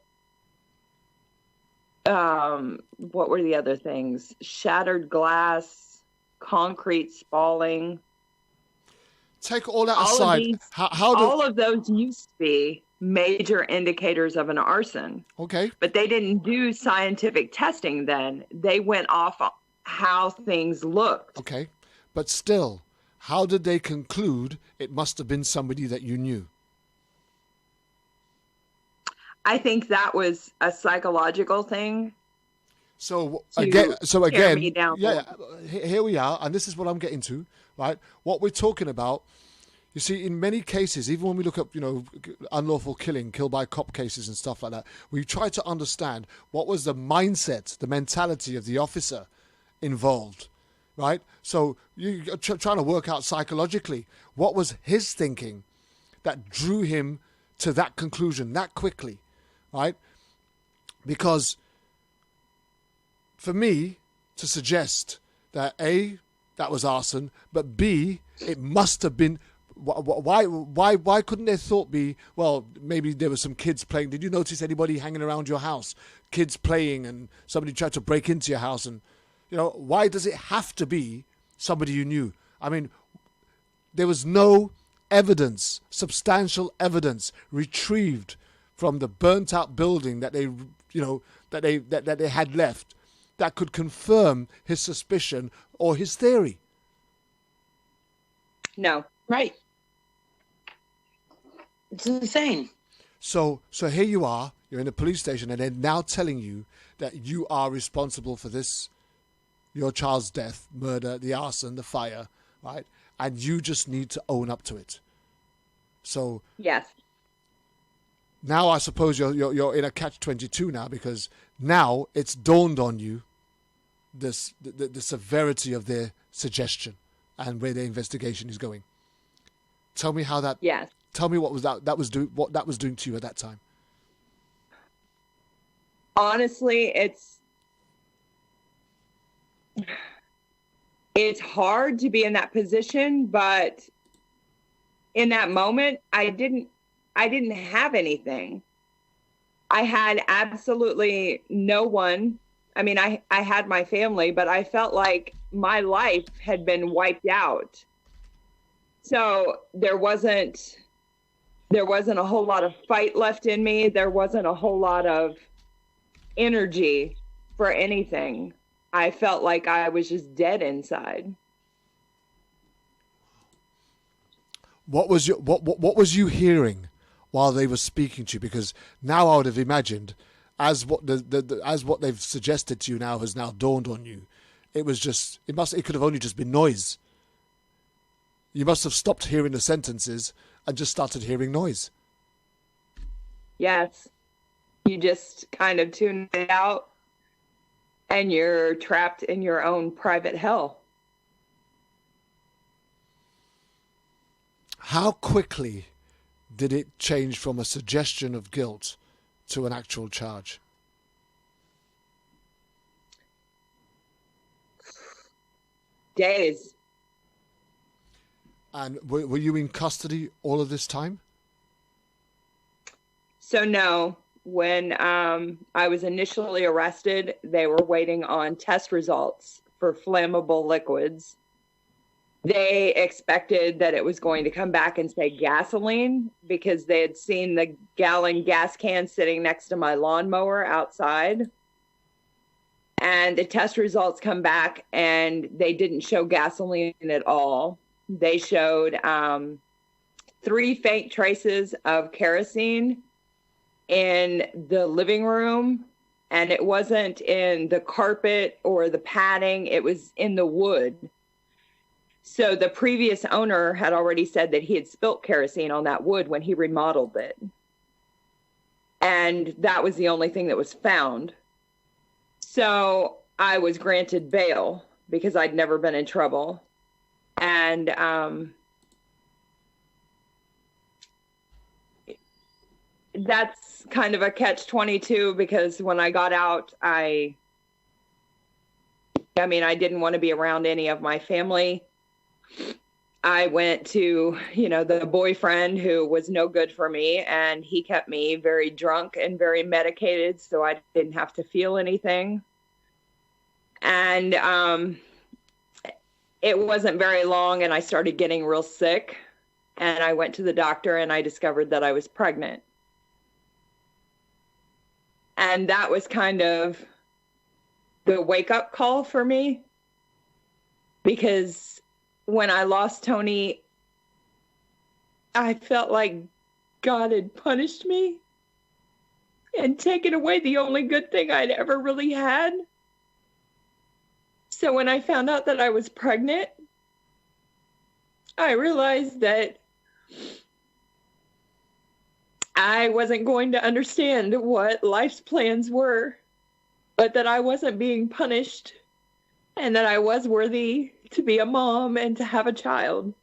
What were the other things? Shattered glass, concrete spalling. Take all that aside. All of those used to be major indicators of an arson. Okay. But they didn't do scientific testing then. They went off how things looked. Okay. But still, how did they conclude it must have been somebody that you knew? I think that was a psychological thing. So again, yeah, here we are, and this is what I'm getting to, right? What we're talking about, you see, in many cases, even when we look up, unlawful killing, kill by cop cases and stuff like that, we try to understand what was the mindset, the mentality of the officer involved, right? So you're trying to work out psychologically, what was his thinking that drew him to that conclusion that quickly, right? Because for me to suggest that A, that was arson, but B, it must have been. Why couldn't their thought be, well, maybe there were some kids playing? Did you notice anybody hanging around your house, kids playing, and somebody tried to break into your house? And why does it have to be somebody you knew? I mean, there was no evidence, substantial evidence, retrieved from the burnt-out building that they had left that could confirm his suspicion or his theory. No. Right. It's insane. So here you are, you're in the police station, and they're now telling you that you are responsible for this, your child's death, murder, the arson, the fire, right? And you just need to own up to it. So yes. Now I suppose you're in a catch-22 now, because now it's dawned on you the severity of their suggestion and where their investigation is going. Tell me how that. Yes. Tell me what that was doing to you at that time. Honestly, it's hard to be in that position, but in that moment, I didn't have anything. I had absolutely no one. I mean, I had my family, but I felt like my life had been wiped out. So there wasn't a whole lot of fight left in me. There wasn't a whole lot of energy for anything. I felt like I was just dead inside. What was you hearing while they were speaking to you? Because now I would have imagined, as what they've suggested to you now has now dawned on you, it could have only just been noise. You must have stopped hearing the sentences and just started hearing noise. Yes. You just kind of tune it out and you're trapped in your own private hell. How quickly did it change from a suggestion of guilt to an actual charge? Days. And were you in custody all of this time? So no, when I was initially arrested, they were waiting on test results for flammable liquids. They expected that it was going to come back and say gasoline because they had seen the gallon gas can sitting next to my lawnmower outside. And the test results come back and they didn't show gasoline at all. They showed 3 faint traces of kerosene in the living room, and it wasn't in the carpet or the padding, it was in the wood. So the previous owner had already said that he had spilt kerosene on that wood when he remodeled it. And that was the only thing that was found. So I was granted bail because I'd never been in trouble. And that's kind of a catch-22 because when I got out, I didn't want to be around any of my family. I went to, the boyfriend who was no good for me, and he kept me very drunk and very medicated so I didn't have to feel anything. And it wasn't very long, and I started getting real sick, and I went to the doctor, and I discovered that I was pregnant. And that was kind of the wake-up call for me, because when I lost Tony, I felt like God had punished me and taken away the only good thing I'd ever really had. So when I found out that I was pregnant, I realized that I wasn't going to understand what life's plans were, but that I wasn't being punished and that I was worthy to be a mom and to have a child.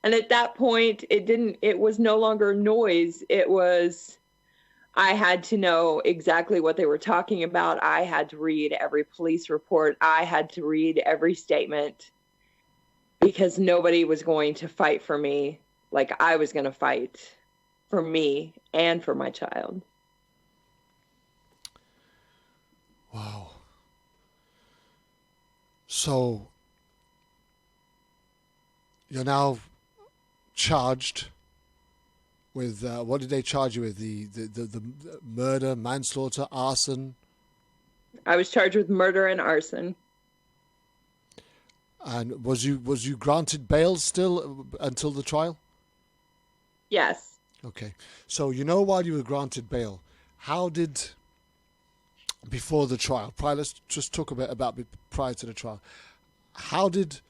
And at that point, it was no longer noise. It was I had to know exactly what they were talking about. I had to read every police report. I had to read every statement, because nobody was going to fight for me like I was going to fight for me and for my child. Wow. So you're now charged with what did they charge you with? The murder, manslaughter, arson? I was charged with murder and arson. And was you granted bail still until the trial? Yes. Okay. So while you were granted bail, how did, before the trial, let's just talk a bit about prior to the trial, how did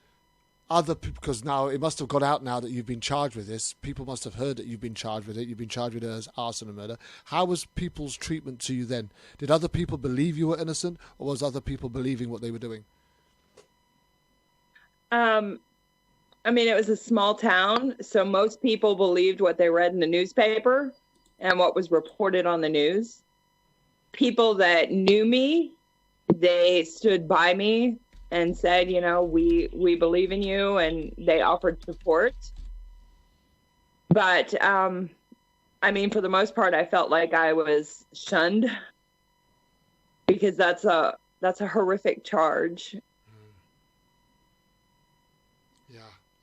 other people, because now it must have got out now that you've been charged with this, people must have heard that you've been charged with it, you've been charged with it as arson and murder. How was people's treatment to you then? Did other people believe you were innocent, or was other people believing what they were doing? I mean, it was a small town, so most people believed what they read in the newspaper and what was reported on the news. People that knew me, they stood by me and said, we believe in you, and they offered support. But, I mean, for the most part, I felt like I was shunned, because that's a horrific charge.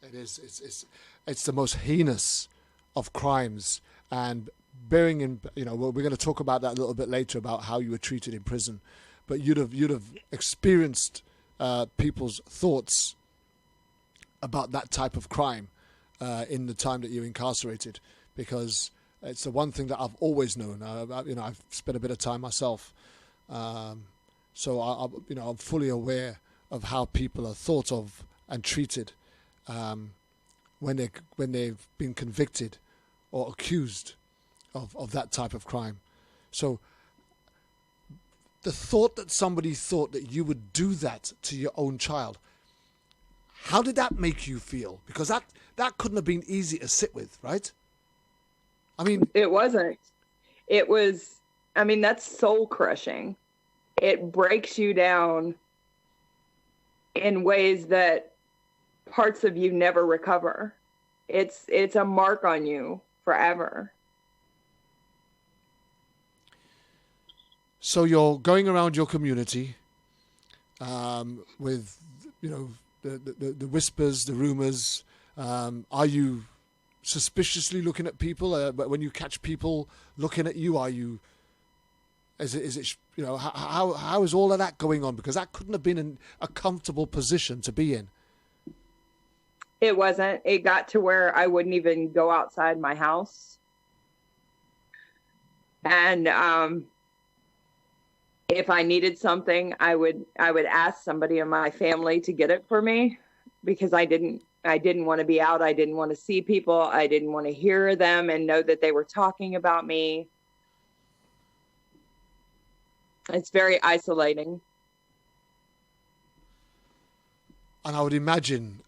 It is. It's the most heinous of crimes, and bearing in, we're going to talk about that a little bit later about how you were treated in prison, but you'd have experienced people's thoughts about that type of crime in the time that you're incarcerated, because it's the one thing that I've always known. I've spent a bit of time myself, so I'm fully aware of how people are thought of and treated when they've been convicted or accused of that type of crime. So the thought that somebody thought that you would do that to your own child, how did that make you feel? Because that couldn't have been easy to sit with, right? I mean, it wasn't. It was, that's soul crushing. It breaks you down in ways that parts of you never recover. It's a mark on you forever. So you're going around your community with, the whispers, the rumors. Are you suspiciously looking at people? But when you catch people looking at you, is it how is all of that going on? Because that couldn't have been a comfortable position to be in. It wasn't. It got to where I wouldn't even go outside my house. And if I needed something, I would ask somebody in my family to get it for me, because I didn't want to be out. I didn't want to see people. I didn't want to hear them and know that they were talking about me. It's very isolating. And I would imagine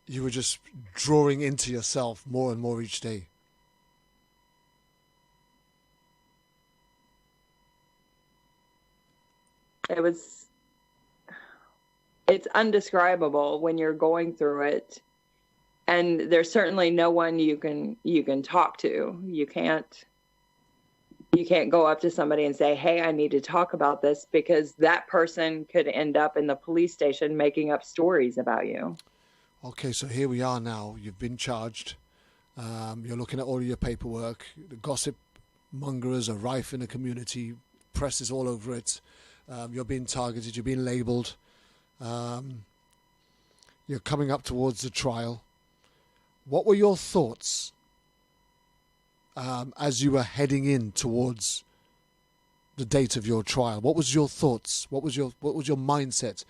you were just drawing into yourself more and more each day. It's undescribable when you're going through it. And there's certainly no one you can talk to. You can't go up to somebody and say, hey, I need to talk about this, because that person could end up in the police station making up stories about you. Okay, so here we are now. You've been charged. You're looking at all of your paperwork. The gossip mongers are rife in the community. Press is all over it. You're being targeted. You're being labelled. You're coming up towards the trial. What were your thoughts as you were heading in towards the date of your trial? What was your thoughts? What was your mindset?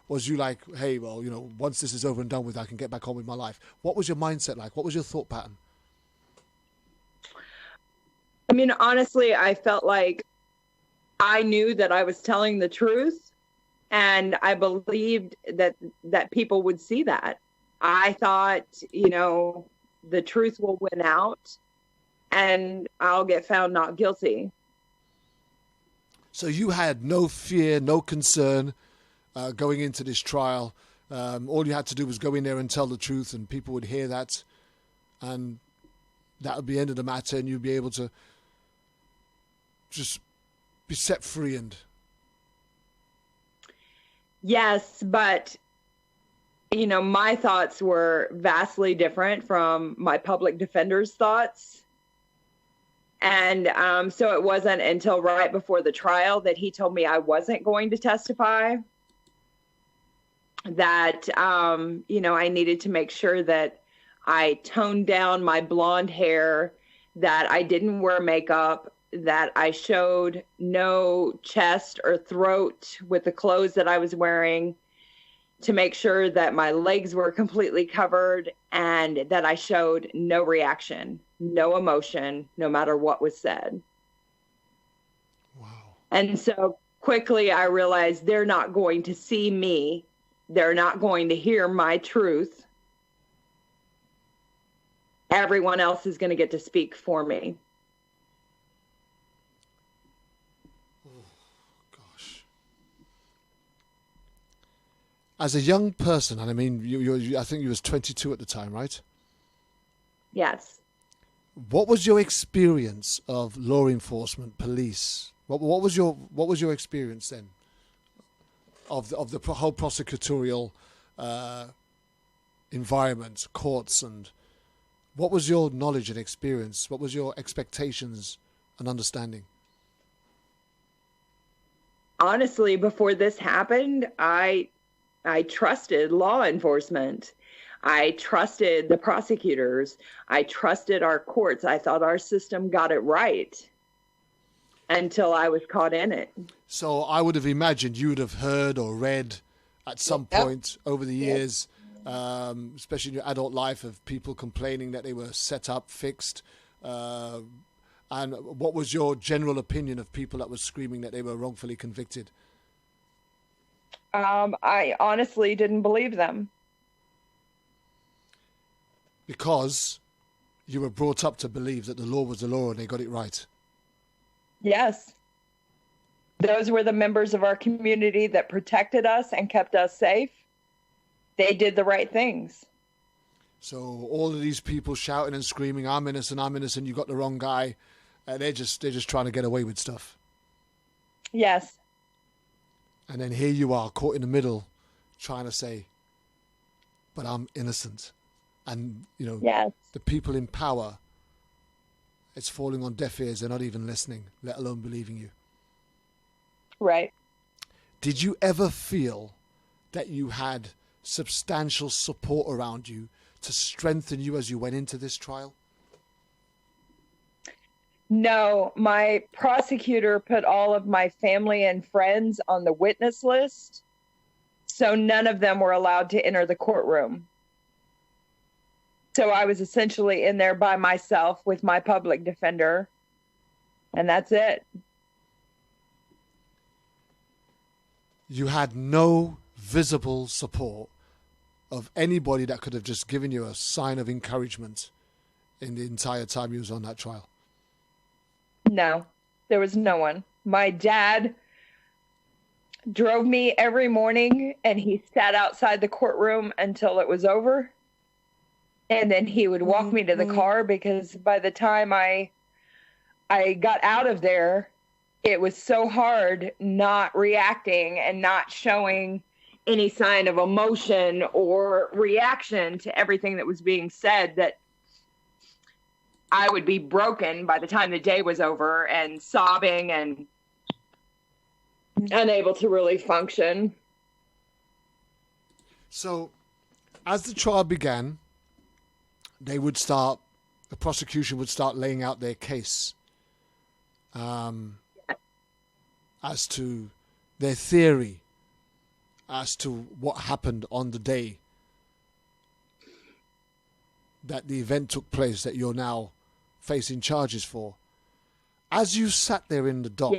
Was you like, hey, well, once this is over and done with, I can get back on with my life? What was your mindset like? What was your thought pattern? Honestly, I felt like I knew that I was telling the truth, and I believed that people would see that. I thought, the truth will win out, and I'll get found not guilty. So you had no fear, no concern going into this trial. All you had to do was go in there and tell the truth, and people would hear that, and that would be the end of the matter, and you'd be able to just be set free. And yes, but you know, my thoughts were vastly different from my public defender's thoughts. And so it wasn't until right before the trial that he told me I wasn't going to testify, that, you know, I needed to make sure that I toned down my blonde hair, that I didn't wear makeup, that I showed no chest or throat with the clothes that I was wearing, to make sure that my legs were completely covered, and that I showed no reaction, no emotion, no matter what was said. Wow. And so quickly I realized they're not going to see me. They're not going to hear my truth. Everyone else is going to get to speak for me. As a young person, and I mean, I think you was 22 at the time, right? Yes. What was your experience of law enforcement, police? What was your experience then of the whole prosecutorial environment, courts, and what was your knowledge and experience? What was your expectations and understanding? Honestly, before this happened, I trusted law enforcement. I trusted the prosecutors. I trusted our courts. I thought our system got it right until I was caught in it. So I would have imagined you would have heard or read at some point over the years, especially in your adult life, of people complaining that they were set up, fixed. And what was your general opinion of people that were screaming that they were wrongfully convicted? I honestly didn't believe them. Because you were brought up to believe that the law was the law and they got it right. Yes. Those were the members of our community that protected us and kept us safe. They did the right things. So all of these people shouting and screaming, I'm innocent, you got the wrong guy. They're just trying to get away with stuff. Yes. And then here you are, caught in the middle, trying to say, but I'm innocent. And, you know, the people in power, it's falling on deaf ears. They're not even listening, let alone believing you. Right. Did you ever feel that you had substantial support around you to strengthen you as you went into this trial? No, my prosecutor put all of my family and friends on the witness list, so none of them were allowed to enter the courtroom. So I was essentially in there by myself with my public defender, and that's it. You had no visible support of anybody that could have just given you a sign of encouragement in the entire time you was on that trial? No, there was no one. My dad drove me every morning, and he sat outside the courtroom until it was over. And then he would walk me to the car, because by the time I got out of there, it was so hard not reacting and not showing any sign of emotion or reaction to everything that was being said, that I would be broken by the time the day was over and sobbing and unable to really function. So as the trial began, the prosecution would start laying out their case as to their theory as to what happened on the day that the event took place that you're now facing charges for. As you sat there in the dock,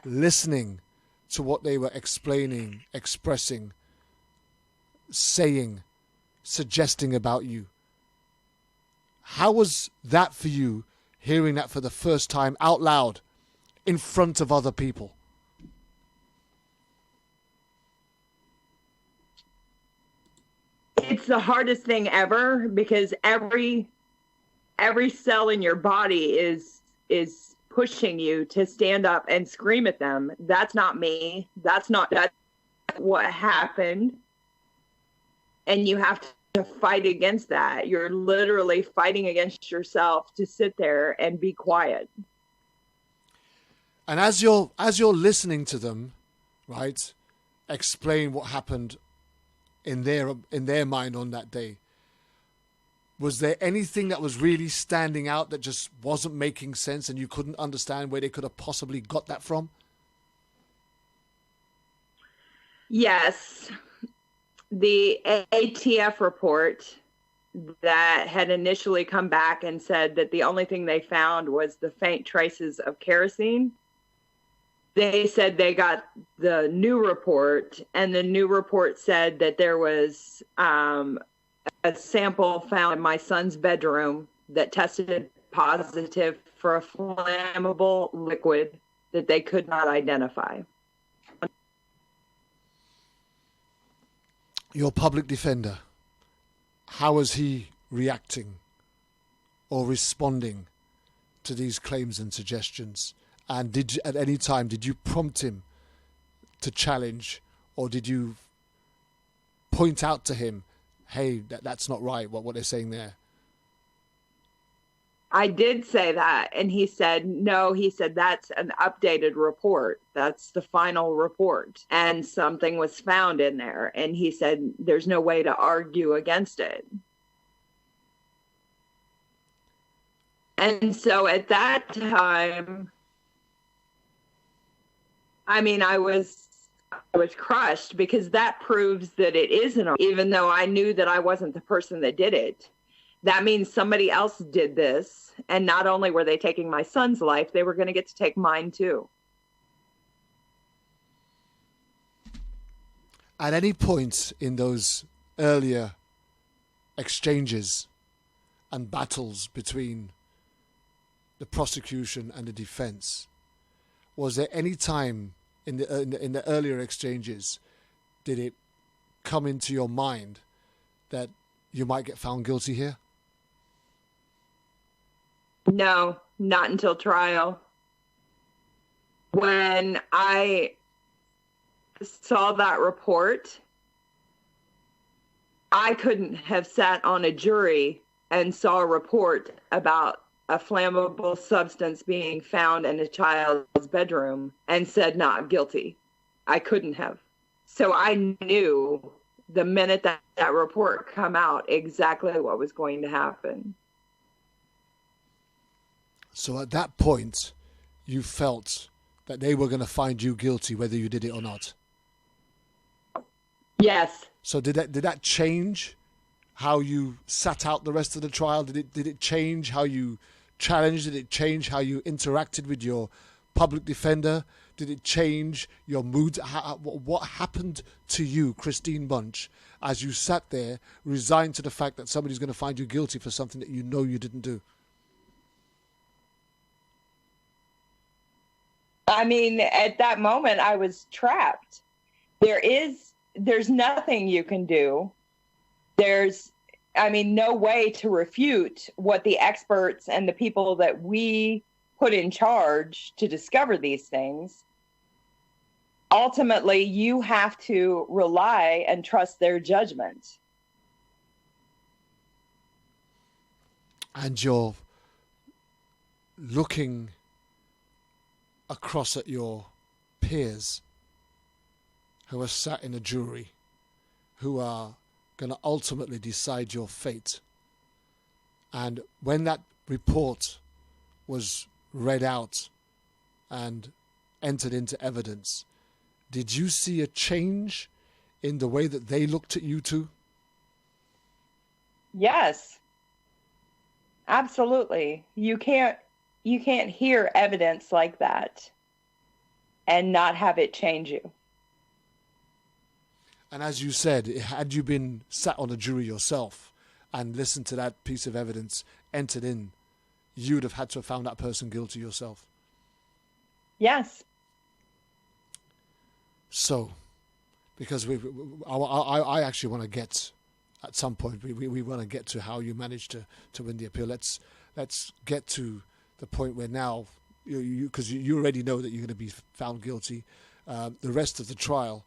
listening to what they were explaining, expressing, saying, suggesting about you, how was that for you, hearing that for the first time out loud in front of other people? It's the hardest thing ever, because every cell in your body is pushing you to stand up and scream at them. That's not me. That's what happened. And you have to fight against that. You're literally fighting against yourself to sit there and be quiet. And as you're listening to them, right, explain what happened in their mind on that day, was there anything that was really standing out that just wasn't making sense and you couldn't understand where they could have possibly got that from? Yes. The ATF report that had initially come back and said that the only thing they found was the faint traces of kerosene. They said they got the new report, and the new report said that there was a sample found in my son's bedroom that tested positive for a flammable liquid that they could not identify. Your public defender, how was he reacting or responding to these claims and suggestions? And at any time, did you prompt him to challenge, or did you point out to him, hey, that's not right, what they're saying there? I did say that, and he said, no, he said, that's an updated report. That's the final report. And something was found in there. And he said, there's no way to argue against it. And so at that time, I was crushed, because that proves that it isn't, even though I knew that I wasn't the person that did it. That means somebody else did this. And not only were they taking my son's life, they were going to get to take mine too. At any point in those earlier exchanges and battles between the prosecution and the defense, was there any time in the earlier exchanges did it come into your mind that you might get found guilty here? No, not until trial. When I saw that report, I couldn't have sat on a jury and saw a report about a flammable substance being found in a child's bedroom and said not guilty. I couldn't have. So I knew the minute that report come out exactly what was going to happen. So at that point, you felt that they were going to find you guilty whether you did it or not? Yes. So did that change how you sat out the rest of the trial? Did it change how you challenged? Did it change how you interacted with your public defender? Did it change your mood? What happened to you, Kristine Bunch, as you sat there resigned to the fact that somebody's going to find you guilty for something that you know you didn't do? At that moment, I was trapped. There's nothing you can do. There's no way to refute what the experts and the people that we put in charge to discover these things. Ultimately, you have to rely and trust their judgment. And you're looking across at your peers who are sat in a jury, who are going to ultimately decide your fate. And when that report was read out and entered into evidence, did you see a change in the way that they looked at you too? Yes, absolutely. You can't hear evidence like that and not have it change you. And as you said, had you been sat on a jury yourself and listened to that piece of evidence entered in, you'd have had to have found that person guilty yourself. Yes. So, because I actually want to get, at some point, we want to get to how you managed to win the appeal. Let's get to the point where now, because you already know that you're going to be found guilty. The rest of the trial,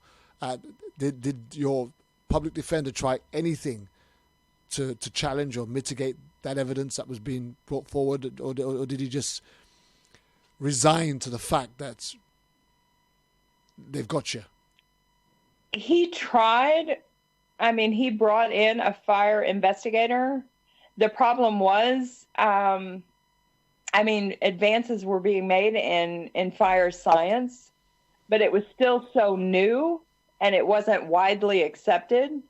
did your public defender try anything to challenge or mitigate that evidence that was being brought forward, or did he just resign to the fact that they've got you? He tried. I mean, he brought in a fire investigator. The problem was, advances were being made in fire science, but it was still so new and it wasn't widely accepted.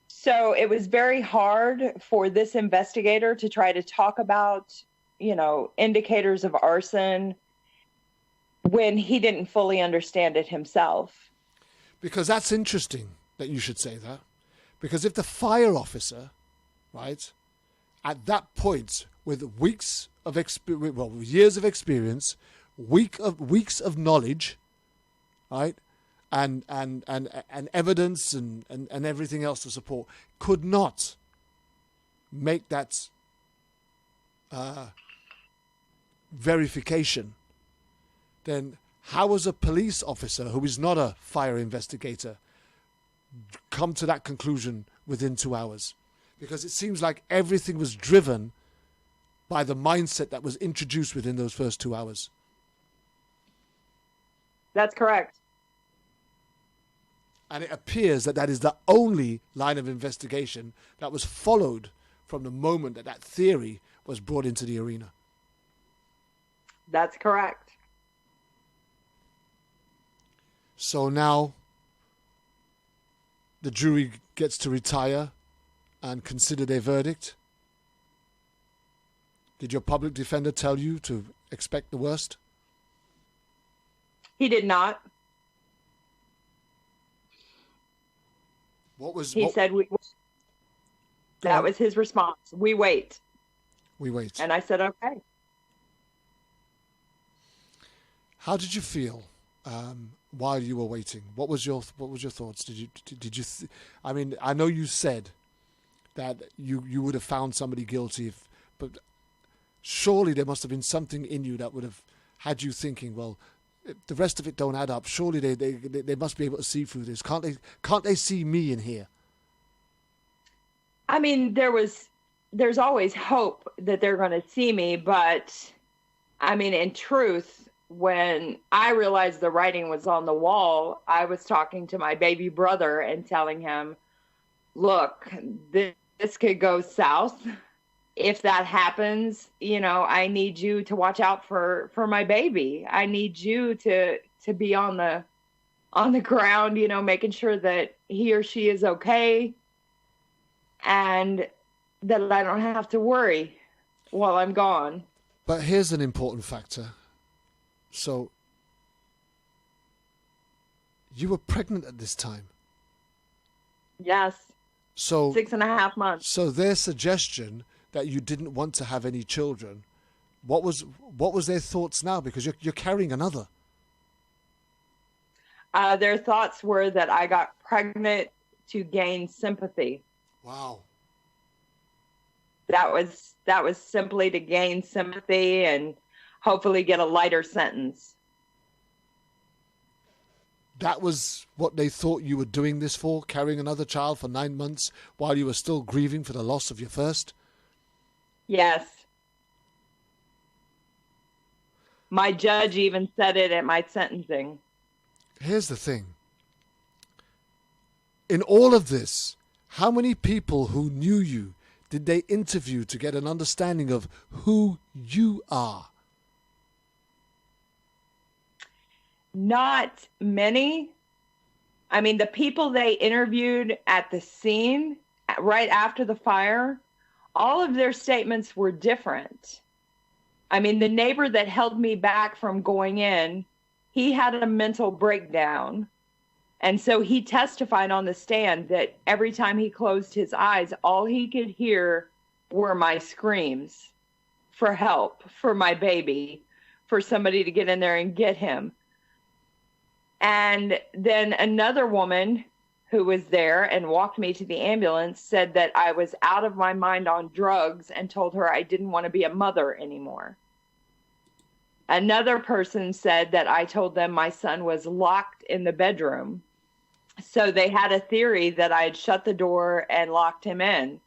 So it was very hard for this investigator to try to talk about, indicators of arson when he didn't fully understand it himself. Because that's interesting that you should say that. Because if the fire officer, right, at that point, with years of experience, weeks of knowledge, right, and evidence and everything else to support, could not make that verification, then how was a police officer who is not a fire investigator come to that conclusion within 2 hours? Because it seems like everything was driven by the mindset that was introduced within those first 2 hours. That's correct. And it appears that is the only line of investigation that was followed from the moment that theory was brought into the arena. That's correct. So now the jury gets to retire and consider their verdict. Did your public defender tell you to expect the worst? He did not. He said we. That was his response. We wait. We wait. And I said, okay. How did you feel while you were waiting? What was your thoughts? Did you? I mean, I know you said that you would have found somebody guilty, but surely there must have been something in you that would have had you thinking, well, the rest of it don't add up. Surely they must be able to see through this. Can't they see me in here? I mean, there's always hope that they're going to see me, but I mean, in truth, when I realized the writing was on the wall, I was talking to my baby brother and telling him, look, this could go south. If that happens, I need you to watch out for my baby. I need you to be on the ground, making sure that he or she is okay and that I don't have to worry while I'm gone. But here's an important factor. So you were pregnant at this time. Yes. So 6.5 months. So their suggestion that you didn't want to have any children, what was their thoughts now? Because you're carrying another. Their thoughts were that I got pregnant to gain sympathy. Wow. That was simply to gain sympathy and hopefully get a lighter sentence. That was what they thought you were doing this for, carrying another child for 9 months while you were still grieving for the loss of your first? Yes. My judge even said it at my sentencing. Here's the thing. In all of this, how many people who knew you did they interview to get an understanding of who you are? Not many. I mean, the people they interviewed at the scene right after the fire, all of their statements were different. I mean, the neighbor that held me back from going in, he had a mental breakdown. And so he testified on the stand that every time he closed his eyes, all he could hear were my screams. for help for my baby, for somebody to get in there and get him. And then another woman who was there and walked me to the ambulance said that I was out of my mind on drugs and told her I didn't want to be a mother anymore. Another person said that I told them my son was locked in the bedroom. So they had a theory that I had shut the door and locked him in.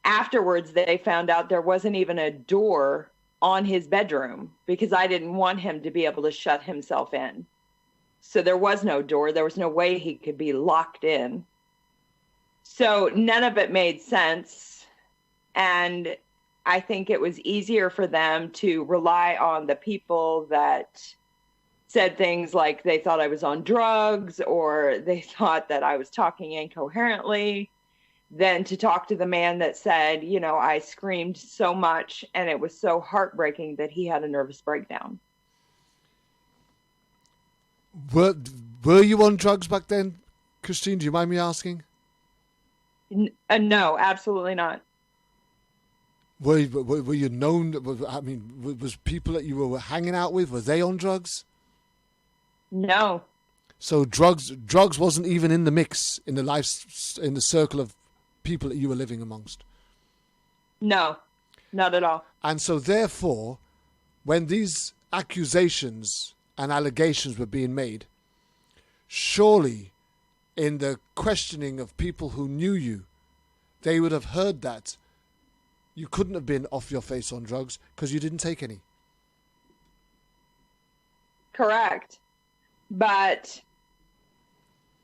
Afterwards, they found out there wasn't even a door on his bedroom because I didn't want him to be able to shut himself in. So there was no door. There was no way he could be locked in. So none of it made sense. And I think it was easier for them to rely on the people that said things like they thought I was on drugs or they thought that I was talking incoherently than to talk to the man that said, you know, I screamed so much and it was so heartbreaking that he had a nervous breakdown. Were you on drugs back then, Kristine? Do you mind me asking? No, absolutely not. Were you known? I mean, was people that you were hanging out with, were they on drugs? No. So drugs wasn't even in the mix in the circle of people that you were living amongst. No, not at all. And so therefore, when these accusations and allegations were being made, surely in the questioning of people who knew you, they would have heard that you couldn't have been off your face on drugs because you didn't take any. Correct. But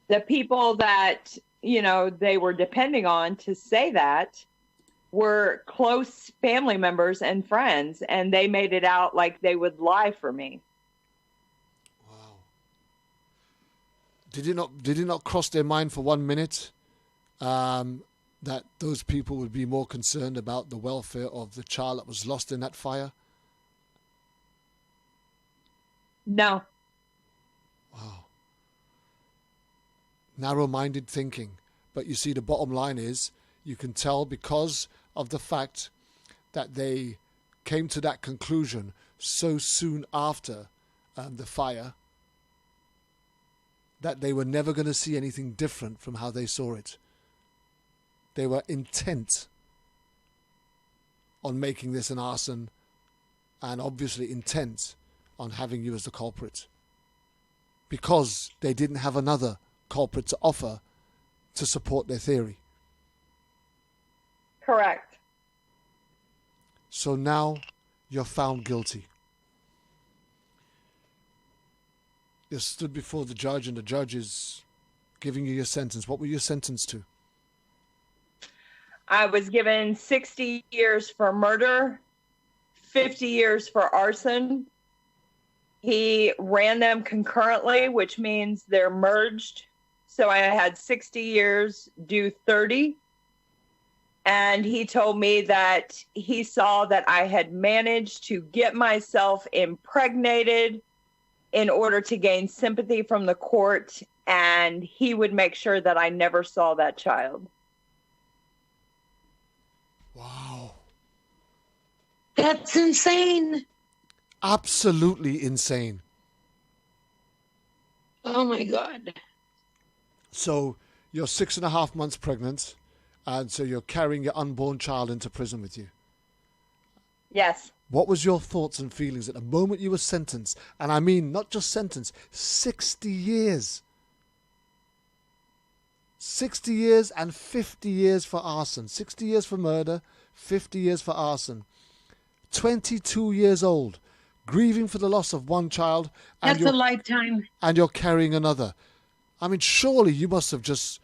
the people that, you know, they were depending on to say that were close family members and friends, and they made it out like they would lie for me. Wow. Did it not cross their mind for 1 minute that those people would be more concerned about the welfare of the child that was lost in that fire? No. Wow. Narrow-minded thinking. But you see, the bottom line is, you can tell because of the fact that they came to that conclusion so soon after the fire, that they were never going to see anything different from how they saw it. They were intent on making this an arson and obviously intent on having you as the culprit, because they didn't have another culprit to offer to support their theory. Correct. So now you're found guilty. You're stood before the judge and the judge is giving you your sentence. What were you sentenced to? I was given 60 years for murder, 50 years for arson. He ran them concurrently, which means they're merged. So I had 60 years, do 30. And he told me that he saw that I had managed to get myself impregnated in order to gain sympathy from the court, and he would make sure that I never saw that child. Wow. That's insane. Absolutely insane. Oh my God. So you're 6.5 months pregnant, and so you're carrying your unborn child into prison with you. Yes. What was your thoughts and feelings at the moment you were sentenced? And I mean, not just sentenced, 60 years. 60 years and 50 years for arson. 60 years for murder, 50 years for arson. 22 years old, grieving for the loss of one child. And that's a lifetime. And you're carrying another. I mean, surely you must have just...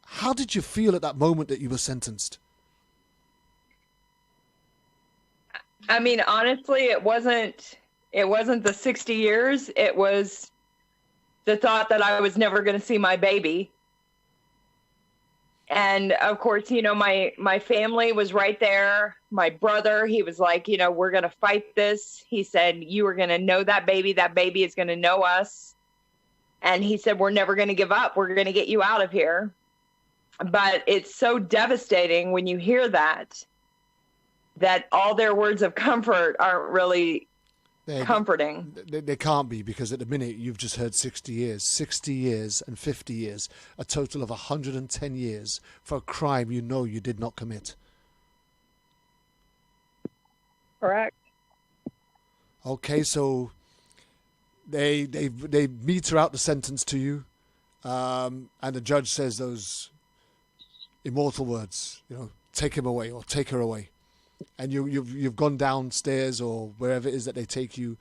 How did you feel at that moment that you were sentenced? I mean, honestly, it wasn't the 60 years. It was the thought that I was never going to see my baby. And of course, you know, my family was right there. My brother, he was like, you know, we're going to fight this. He said, you are going to know that baby. That baby is going to know us. And he said, we're never going to give up. We're going to get you out of here. But it's so devastating when you hear that. that all their words of comfort aren't really comforting. They can't be, because at the minute you've just heard 60 years and 50 years, a total of 110 years for a crime you know you did not commit. Correct. Okay, so they meter out the sentence to you, and the judge says those immortal words, take him away or take her away. And you've gone downstairs or wherever it is that they take you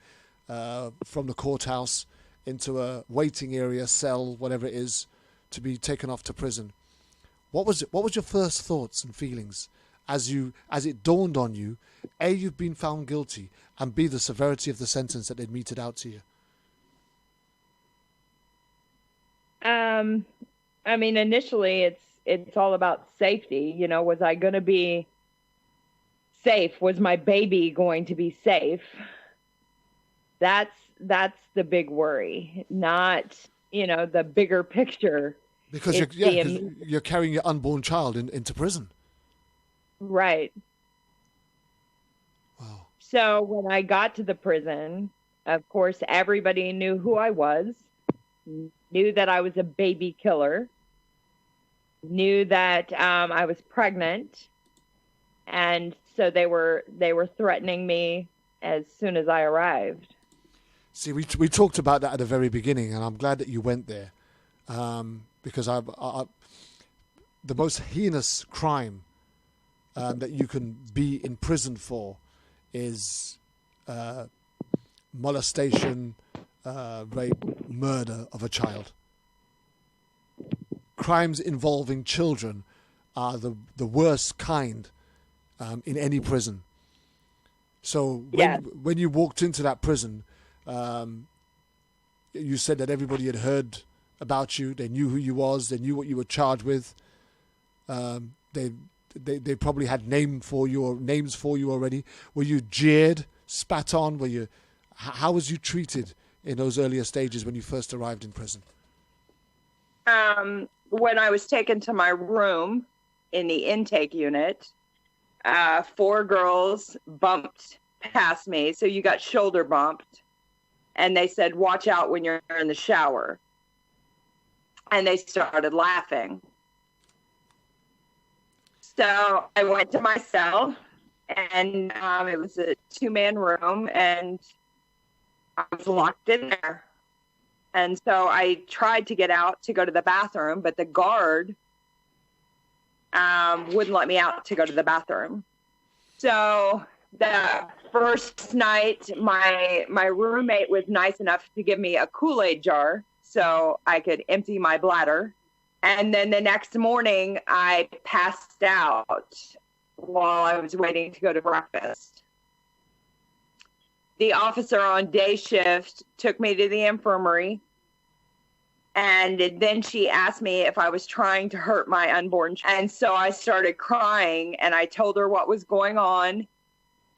from the courthouse into a waiting area, cell, whatever it is, to be taken off to prison. What was your first thoughts and feelings as it dawned on you, A, you've been found guilty, and B, the severity of the sentence that they'd meted out to you? I mean, initially it's all about safety. Was I going to be safe? Was my baby going to be safe? That's the big worry, not the bigger picture. Because you're carrying your unborn child into prison. Right. Wow. So when I got to the prison, of course, everybody knew who I was, knew that I was a baby killer, knew that I was pregnant, and so they were threatening me as soon as I arrived. See, we talked about that at the very beginning, and I'm glad that you went there, because the most heinous crime that you can be in prison for is molestation, rape, murder of a child. Crimes involving children are the worst kind in any prison. So when you walked into that prison, you said that everybody had heard about you. They knew who you was. They knew what you were charged with. They probably had names for you already. Were you jeered, spat on? How was you treated in those earlier stages when you first arrived in prison? When I was taken to my room in the intake unit, 4 girls bumped past me. So you got shoulder bumped. And they said, watch out when you're in the shower. And they started laughing. So I went to my cell, and it was a 2-man room, and I was locked in there. And so I tried to get out to go to the bathroom, but the guard wouldn't let me out to go to the bathroom. So the first night, my roommate was nice enough to give me a Kool-Aid jar so I could empty my bladder. And then the next morning, I passed out while I was waiting to go to breakfast. The officer on day shift took me to the infirmary. And then she asked me if I was trying to hurt my unborn child. And so I started crying, and I told her what was going on.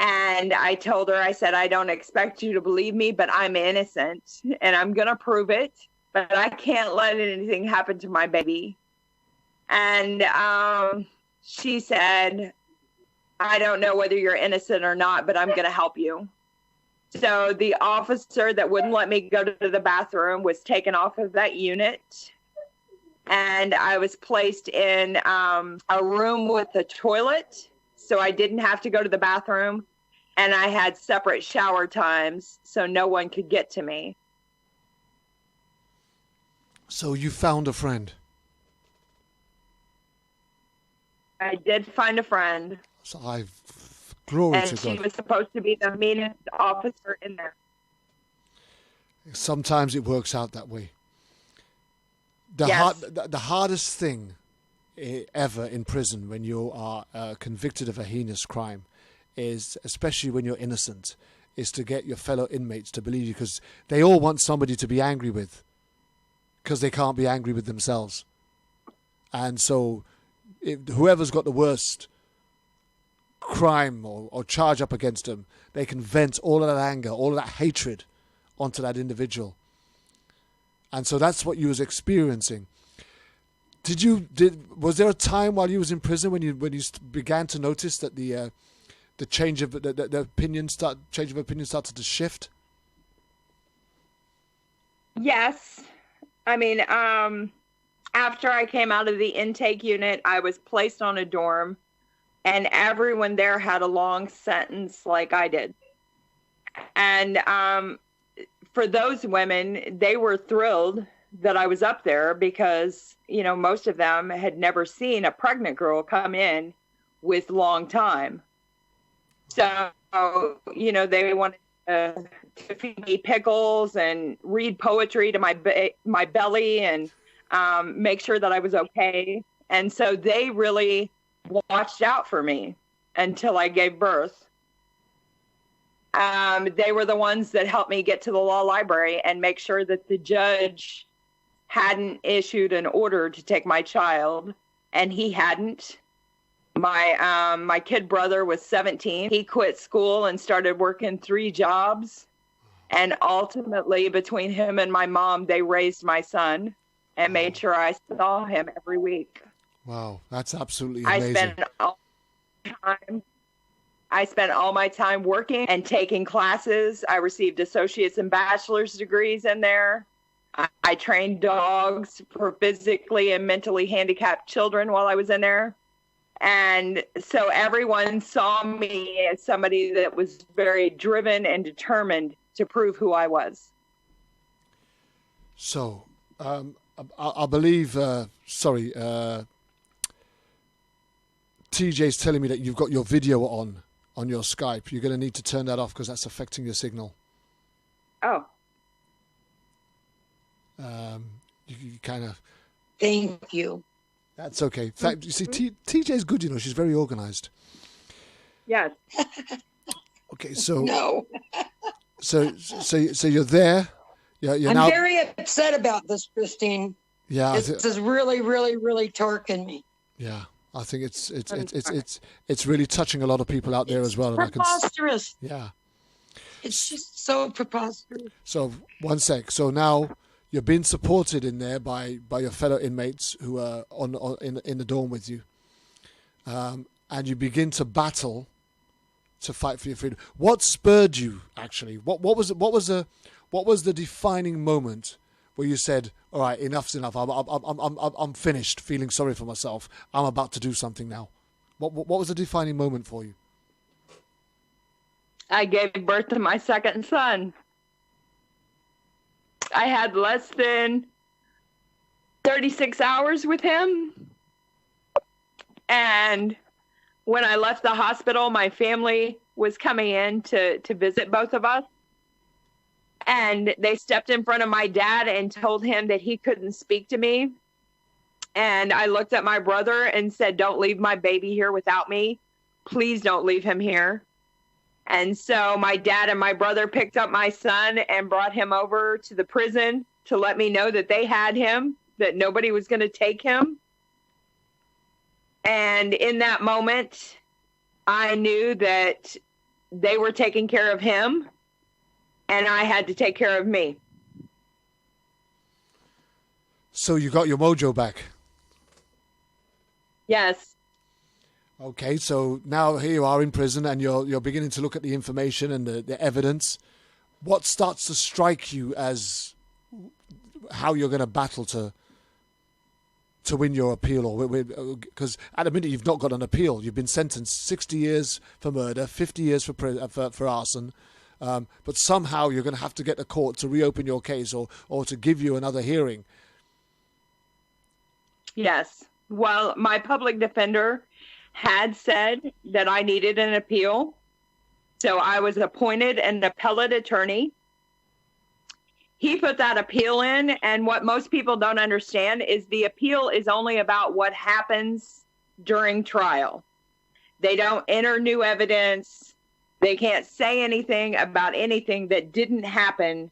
And I told her, I said, I don't expect you to believe me, but I'm innocent, and I'm going to prove it. But I can't let anything happen to my baby. And she said, I don't know whether you're innocent or not, but I'm going to help you. So the officer that wouldn't let me go to the bathroom was taken off of that unit. And I was placed in a room with a toilet, so I didn't have to go to the bathroom. And I had separate shower times, so no one could get to me. So you found a friend. I did find a friend. So glory and to she God. was supposed to be the meanest officer in there. Sometimes it works out that way. Yes. The hardest thing ever in prison when you are convicted of a heinous crime is, especially when you're innocent, is to get your fellow inmates to believe you, because they all want somebody to be angry with, because they can't be angry with themselves. And so whoever's got the worst crime or charge up against them, they can vent all of that anger, all of that hatred onto that individual. And so that's what you was experiencing. Was there a time while you was in prison when you began to notice that the the change of the opinion started to shift? Yes. I mean, after I came out of the intake unit, I was placed on a dorm, and everyone there had a long sentence like I did. And for those women, they were thrilled that I was up there because, you know, most of them had never seen a pregnant girl come in with long time. So, you know, they wanted to feed me pickles and read poetry to my belly and make sure that I was okay. And so they really watched out for me until I gave birth. They were the ones that helped me get to the law library and make sure that the judge hadn't issued an order to take my child, and he hadn't. My kid brother was 17. He quit school and started working 3 jobs. And ultimately, between him and my mom, they raised my son and made sure I saw him every week. Wow, that's absolutely amazing. I spent all my time working and taking classes. I received associate's and bachelor's degrees in there. I trained dogs for physically and mentally handicapped children while I was in there. And so everyone saw me as somebody that was very driven and determined to prove who I was. So, I believe, TJ's telling me that you've got your video on your Skype. You're going to need to turn that off because that's affecting your signal. Oh. You kind of... Thank you. That's okay. In fact, you see, TJ's good, you know. She's very organized. Yes. Okay, so... No. So you're there. You're I'm now... very upset about this, Kristine. Yeah. This is really, really, really torquing me. Yeah. I think it's really touching a lot of people out there as well. It's preposterous. Yeah. It's just so preposterous. So, one sec. So now you're being supported in there by your fellow inmates who are in the dorm with you, and you begin to battle to fight for your freedom. What spurred you, actually? What was the defining moment where you said, "All right, enough's enough. I'm finished feeling sorry for myself. I'm about to do something now." What was the defining moment for you? I gave birth to my second son. I had less than 36 hours with him. And when I left the hospital, my family was coming in to visit both of us. And they stepped in front of my dad and told him that he couldn't speak to me. And I looked at my brother and said, "Don't leave my baby here without me. Please don't leave him here." And so my dad and my brother picked up my son and brought him over to the prison to let me know that they had him, that nobody was going to take him. And in that moment, I knew that they were taking care of him and I had to take care of me. So you got your mojo back? Yes. Okay, so now here you are in prison and you're beginning to look at the information and the evidence. What starts to strike you as how you're going to battle to win your appeal? Or because at the minute you've not got an appeal. You've been sentenced 60 years for murder, 50 years for arson, but somehow you're going to have to get the court to reopen your case or to give you another hearing. Yes. Well, my public defender had said that I needed an appeal. So I was appointed an appellate attorney. He put that appeal in, and what most people don't understand is the appeal is only about what happens during trial. They don't enter new evidence. They can't say anything about anything that didn't happen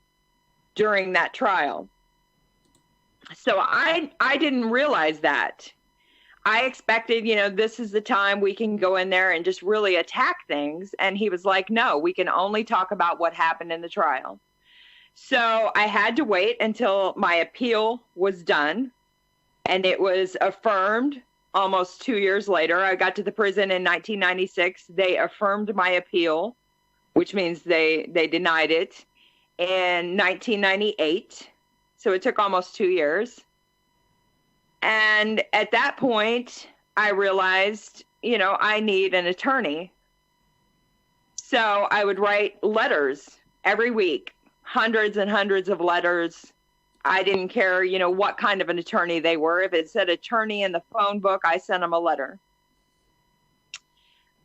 during that trial. So I didn't realize that. I expected, this is the time we can go in there and just really attack things. And he was like, no, we can only talk about what happened in the trial. So I had to wait until my appeal was done and it was affirmed almost 2 years later. I got to the prison in 1996. They affirmed my appeal, which means they denied it, in 1998. So it took almost 2 years. And at that point, I realized, I need an attorney. So I would write letters every week, hundreds and hundreds of letters. I didn't care, what kind of an attorney they were. If it said attorney in the phone book, I sent them a letter.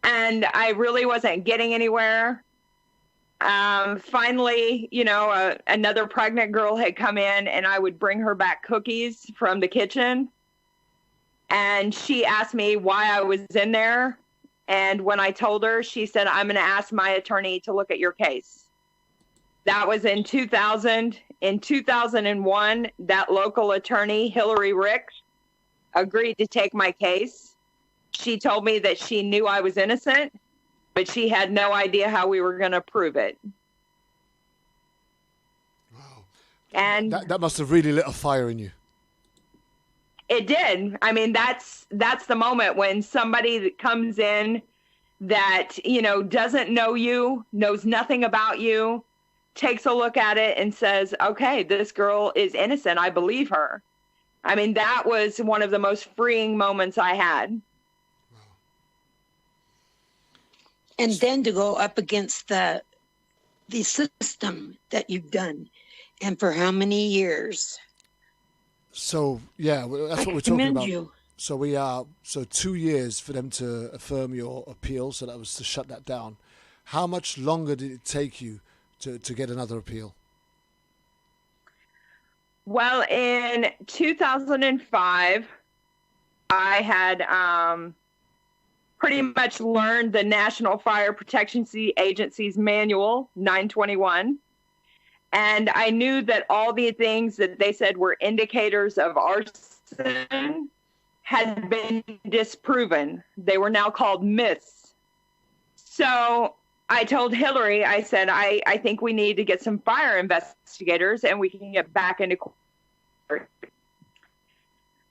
And I really wasn't getting anywhere. Finally, another pregnant girl had come in, and I would bring her back cookies from the kitchen. And she asked me why I was in there. And when I told her, she said, I'm going to ask my attorney to look at your case. That was in 2000. In 2001, that local attorney, Hillary Rick, agreed to take my case. She told me that she knew I was innocent, but she had no idea how we were going to prove it. Wow. And that must have really lit a fire in you. It did. I mean, that's the moment when somebody that comes in that, doesn't know you, knows nothing about you, takes a look at it and says, okay, this girl is innocent. I believe her. I mean, that was one of the most freeing moments I had. And then to go up against the system that you've done, and for how many years? So yeah, that's what we're talking about. You. So 2 years for them to affirm your appeal. So that was to shut that down. How much longer did it take you to get another appeal? Well, in 2005, I had pretty much learned the National Fire Protection Agency's manual, 921. And I knew that all the things that they said were indicators of arson had been disproven. They were now called myths. So I told Hillary, I said, I think we need to get some fire investigators and we can get back into court.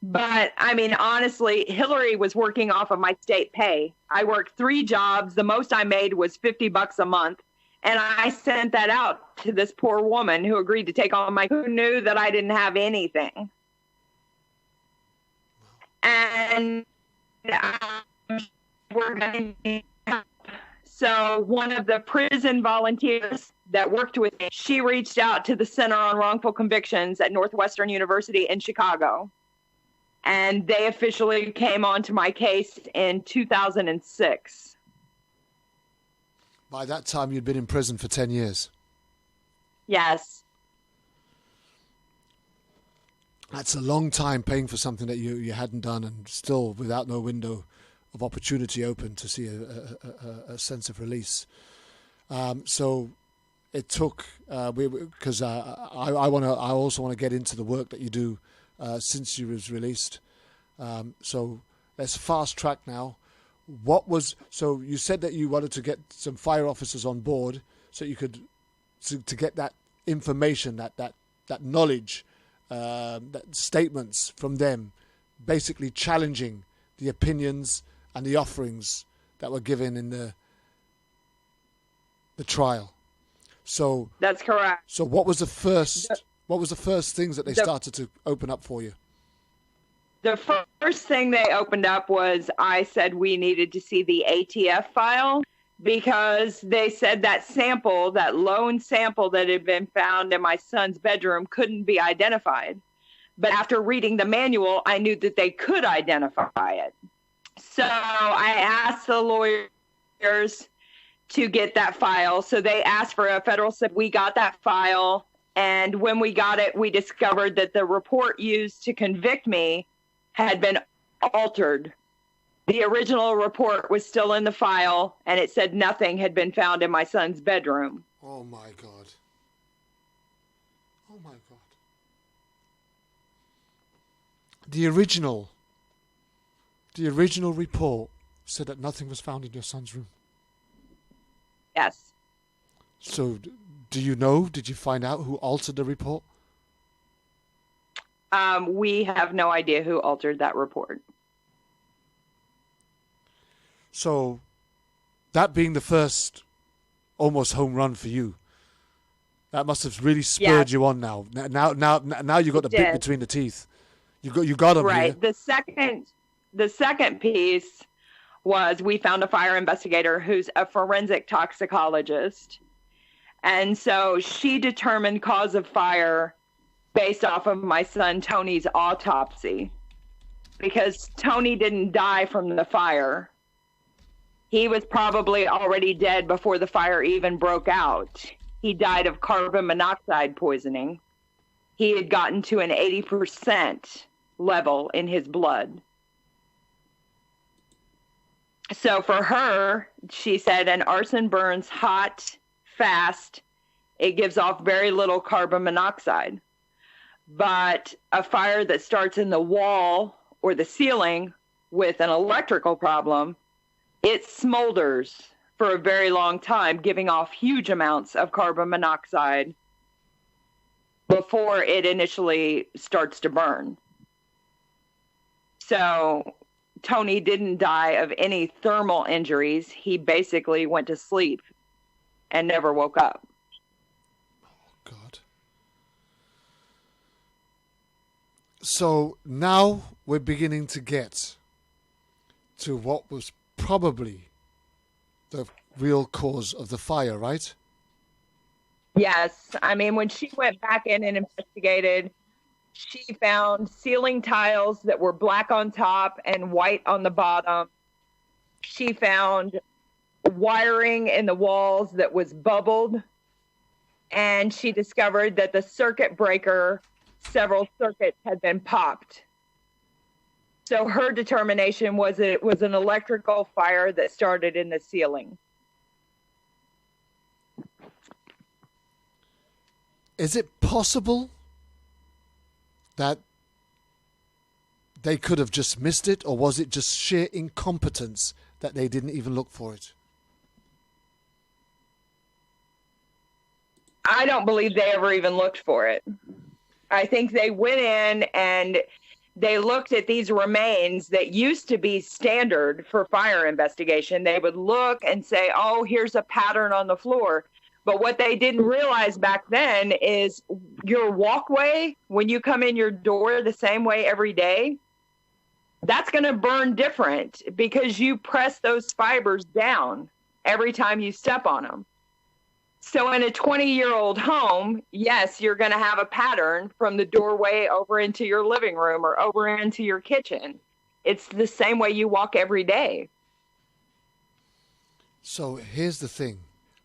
But I mean, honestly, Hillary was working off of my state pay. I worked 3 jobs. The most I made was $50 a month. And I sent that out to this poor woman who agreed to take on who knew that I didn't have anything. And we're going to need help. So one of the prison volunteers that worked with me, she reached out to the Center on Wrongful Convictions at Northwestern University in Chicago. And they officially came onto my case in 2006. By that time, you'd been in prison for 10 years. Yes. That's a long time paying for something that you hadn't done, and still without no window of opportunity open to see a sense of release. So it took, because I also want to get into the work that you do since you was released. So let's fast track now. So you said that you wanted to get some fire officers on board so you could to get that information, that knowledge, that statements from them, basically challenging the opinions and the offerings that were given in the trial. So that's correct. So what was the first things that they started to open up for you? The first thing they opened up was I said we needed to see the ATF file because they said that sample, that lone sample that had been found in my son's bedroom couldn't be identified. But after reading the manual, I knew that they could identify it. So I asked the lawyers to get that file. So they asked for a federal sub. We got that file. And when we got it, we discovered that the report used to convict me had been altered. The original report was still in the file, and it said nothing had been found in my son's bedroom. Oh, my God. Oh, my God. The original report said that nothing was found in your son's room. Yes. So, do you know, did you find out who altered the report? We have no idea who altered that report. So that being the first almost home run for you, that must have really spurred you on. Now you got the bit between the teeth. You got them right. here. The second piece was we found a fire investigator who's a forensic toxicologist, and so she determined cause of fire based off of my son Tony's autopsy, because Tony didn't die from the fire. He was probably already dead before the fire even broke out. He died of carbon monoxide poisoning. He had gotten to an 80% level in his blood. So for her, she said an arson burns hot, fast. It gives off very little carbon monoxide. But a fire that starts in the wall or the ceiling with an electrical problem, it smolders for a very long time, giving off huge amounts of carbon monoxide before it initially starts to burn. So Tony didn't die of any thermal injuries. He basically went to sleep and never woke up. Oh, God. So now we're beginning to get to what was probably the real cause of the fire, right? Yes. I mean, when she went back in and investigated, she found ceiling tiles that were black on top and white on the bottom. She found wiring in the walls that was bubbled. And she discovered that the circuit breaker, several circuits had been popped. So her determination was it was an electrical fire that started in the ceiling. Is it possible that they could have just missed it, or was it just sheer incompetence that they didn't even look for it? I don't believe they ever even looked for it. I think they went in and they looked at these remains that used to be standard for fire investigation. They would look and say, oh, here's a pattern on the floor. But what they didn't realize back then is your walkway, when you come in your door the same way every day, that's going to burn different because you press those fibers down every time you step on them. So in a 20-year-old home, yes, you're going to have a pattern from the doorway over into your living room or over into your kitchen. It's the same way you walk every day. So here's the thing.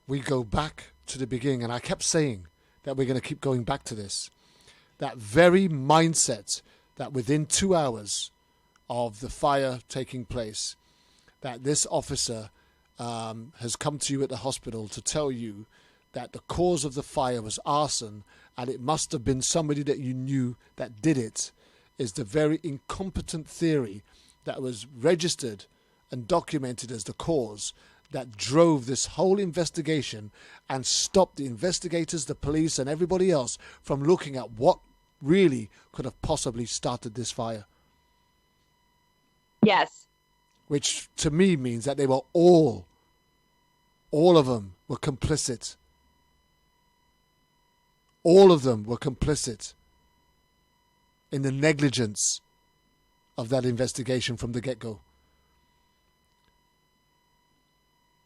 We go back to the beginning, and I kept saying that we're going to keep going back to this. That very mindset that within 2 hours of the fire taking place, that this officer has come to you at the hospital to tell you that the cause of the fire was arson and it must have been somebody that you knew that did it, is the very incompetent theory that was registered and documented as the cause that drove this whole investigation and stopped the investigators, the police, and everybody else from looking at what really could have possibly started this fire. Yes. Which to me means that they were all of them were complicit. All of them were complicit in the negligence of that investigation from the get-go.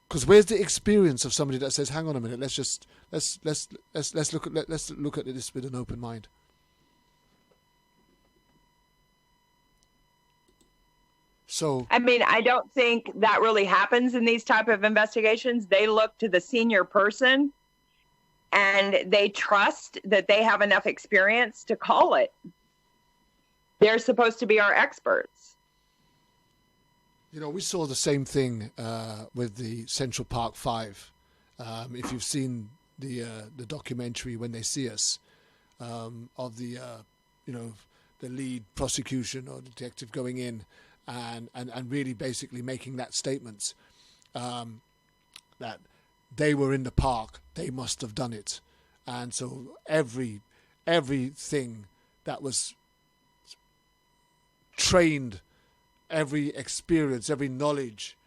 Because where's the experience of somebody that says, "Hang on a minute, let's look at this with an open mind." So I mean, I don't think that really happens in these type of investigations. They look to the senior person and they trust that they have enough experience to call it. They're supposed to be our experts. You know, we saw the same thing with the Central Park Five. If you've seen the documentary When They See Us, of the the lead prosecution or detective going in and really basically making that statement that they were in the park, they must have done it, and so everything that was trained, every experience, every knowledge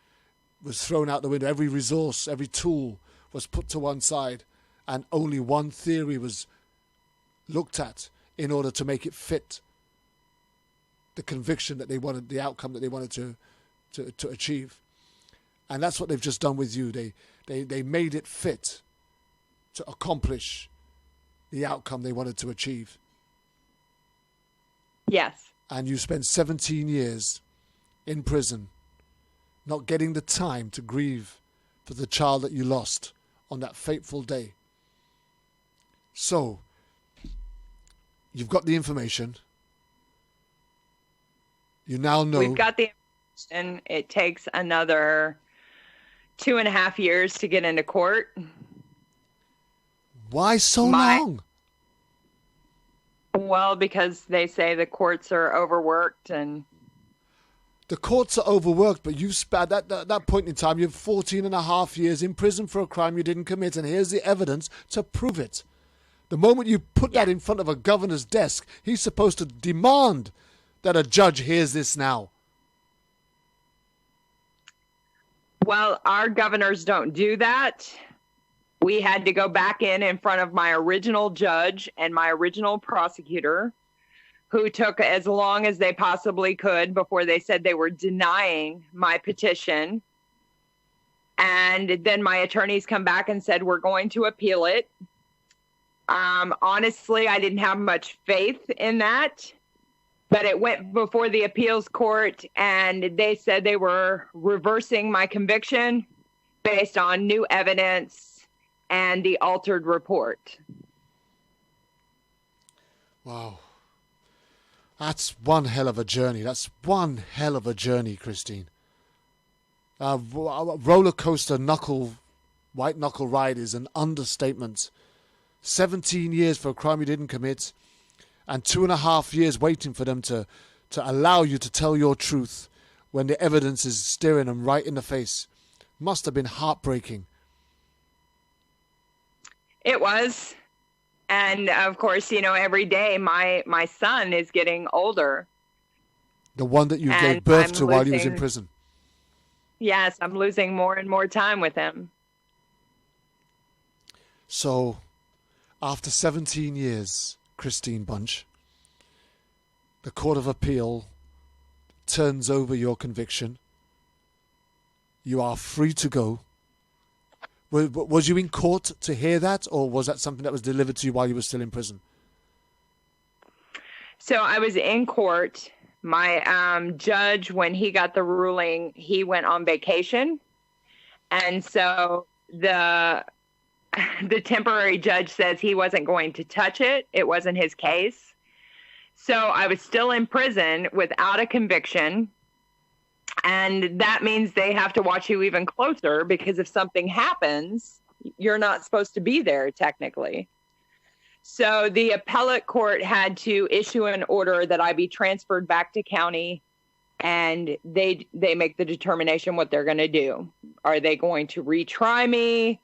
was thrown out the window. Every resource, every tool was put to one side, and only one theory was looked at in order to make it fit the conviction that they wanted, the outcome that they wanted to achieve. And that's what they've just done with you. They made it fit to accomplish the outcome they wanted to achieve. Yes. And you spent 17 years in prison, not getting the time to grieve for the child that you lost on that fateful day. So, you've got the information. You now know. We've got the information. It takes another 2.5 years to get into court. Why so long? Well, because they say the courts are overworked and... The courts are overworked, but you've spent at that point in time, you have 14.5 years in prison for a crime you didn't commit, and here's the evidence to prove it. The moment you put that in front of a governor's desk, he's supposed to demand that a judge hears this now. Well, our governors don't do that. We had to go back in front of my original judge and my original prosecutor, who took as long as they possibly could before they said they were denying my petition. And then my attorneys come back and said, we're going to appeal it. Honestly, I didn't have much faith in that, but it went before the appeals court and they said they were reversing my conviction based on new evidence and the altered report. Wow. That's one hell of a journey. That's one hell of a journey, Kristine. Roller coaster white knuckle ride is an understatement. 17 years for a crime you didn't commit, and 2.5 years waiting for them to allow you to tell your truth when the evidence is staring them right in the face. Must have been heartbreaking. It was. And of course, every day my son is getting older. The one that you gave birth to while he was in prison. Yes, I'm losing more and more time with him. So, after 17 years, Kristine Bunch, the Court of Appeal turns over your conviction. You are free to go. Was you in court to hear that, or was that something that was delivered to you while you were still in prison? So I was in court. My judge, when he got the ruling, he went on vacation. And so the temporary judge says he wasn't going to touch it. It wasn't his case. So I was still in prison without a conviction. And that means they have to watch you even closer, because if something happens, you're not supposed to be there technically. So the appellate court had to issue an order that I be transferred back to county, and they make the determination what they're going to do. Are they going to retry me?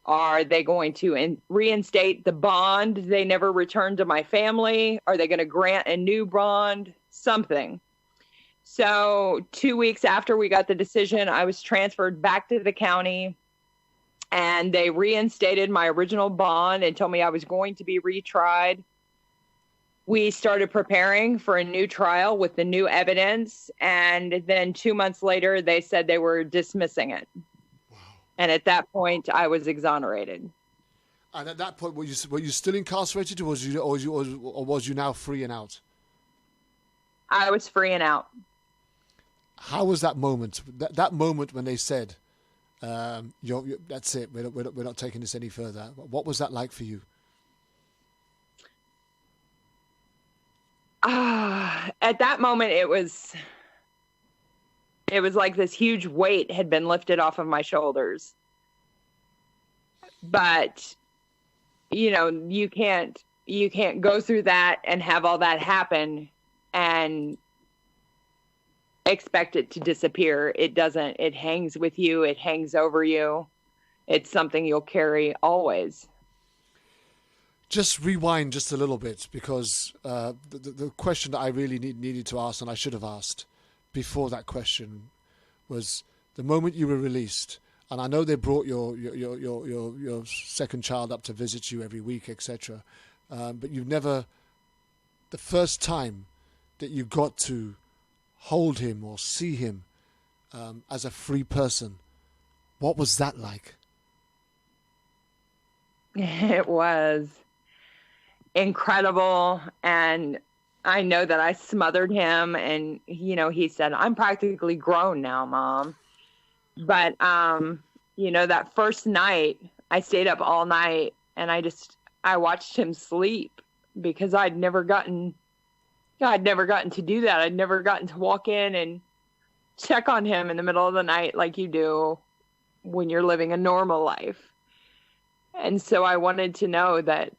Are they going to reinstate the bond they never returned to my family? Are they going to grant a new bond? Something. So 2 weeks after we got the decision, I was transferred back to the county, and they reinstated my original bond and told me I was going to be retried. We started preparing for a new trial with the new evidence, and then 2 months later, they said they were dismissing it. Wow. And at that point, I was exonerated. And at that point, were you still incarcerated, or was you now free and out? I was free and out. How was that moment? That moment when they said, "That's it. We're not taking this any further." What was that like for you? At that moment, it was like this huge weight had been lifted off of my shoulders. But you can't go through that and have all that happen and expect it to disappear. It doesn't. It hangs with you. It hangs over you. It's something you'll carry always. Just rewind just a little bit, because the question that I really needed to ask, and I should have asked before that question, was the moment you were released, and I know they brought your second child up to visit you every week, etc. But you've never, the first time that you got to hold him or see him as a free person, what was that like? It was incredible. And I know that I smothered him, and, he said, "I'm practically grown now, Mom." But, that first night I stayed up all night, and I watched him sleep, because I'd never gotten to do that. I'd never gotten to walk in and check on him in the middle of the night like you do when you're living a normal life. And so I wanted to know that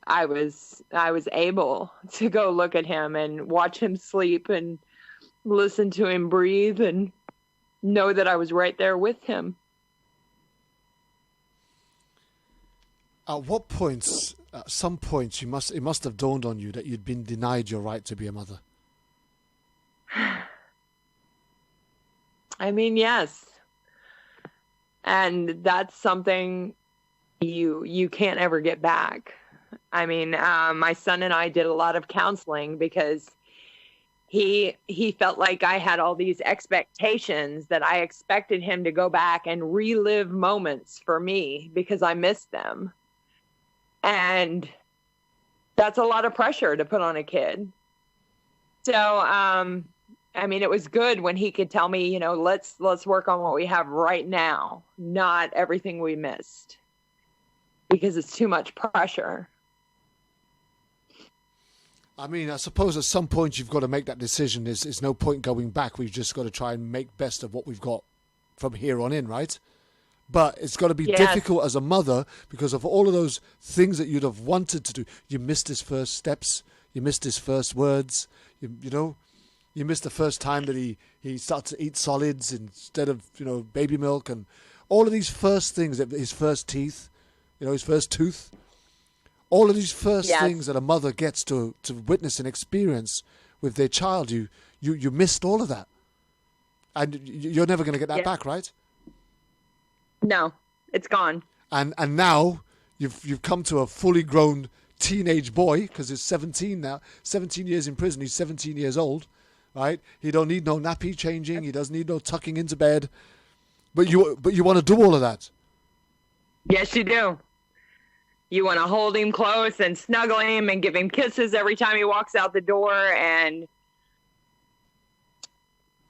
I was able to go look at him and watch him sleep and listen to him breathe and know that I was right there with him. At what points, at some points, it must have dawned on you that you'd been denied your right to be a mother? I mean, yes. And that's something you can't ever get back. I mean, my son and I did a lot of counseling, because he felt like I had all these expectations, that I expected him to go back and relive moments for me because I missed them. And that's a lot of pressure to put on a kid. So, I mean, it was good when he could tell me, let's work on what we have right now, not everything we missed, because it's too much pressure. I mean, I suppose at some point you've got to make that decision. There's no point going back. We've just got to try and make best of what we've got from here on in, right? But it's got to be difficult as a mother, because of all of those things that you'd have wanted to do. You missed his first steps. You missed his first words. You missed the first time that he started to eat solids instead of, baby milk, and all of these first things, his first teeth, his first tooth. All of these first things that a mother gets to witness and experience with their child, you missed all of that. And you're never going to get that back, right? No, it's gone. And now you've come to a fully grown teenage boy, because he's 17 now, 17 years in prison. He's 17 years old, right? He don't need no nappy changing. He doesn't need no tucking into bed. But you want to do all of that. Yes, you do. You want to hold him close and snuggle him and give him kisses every time he walks out the door. And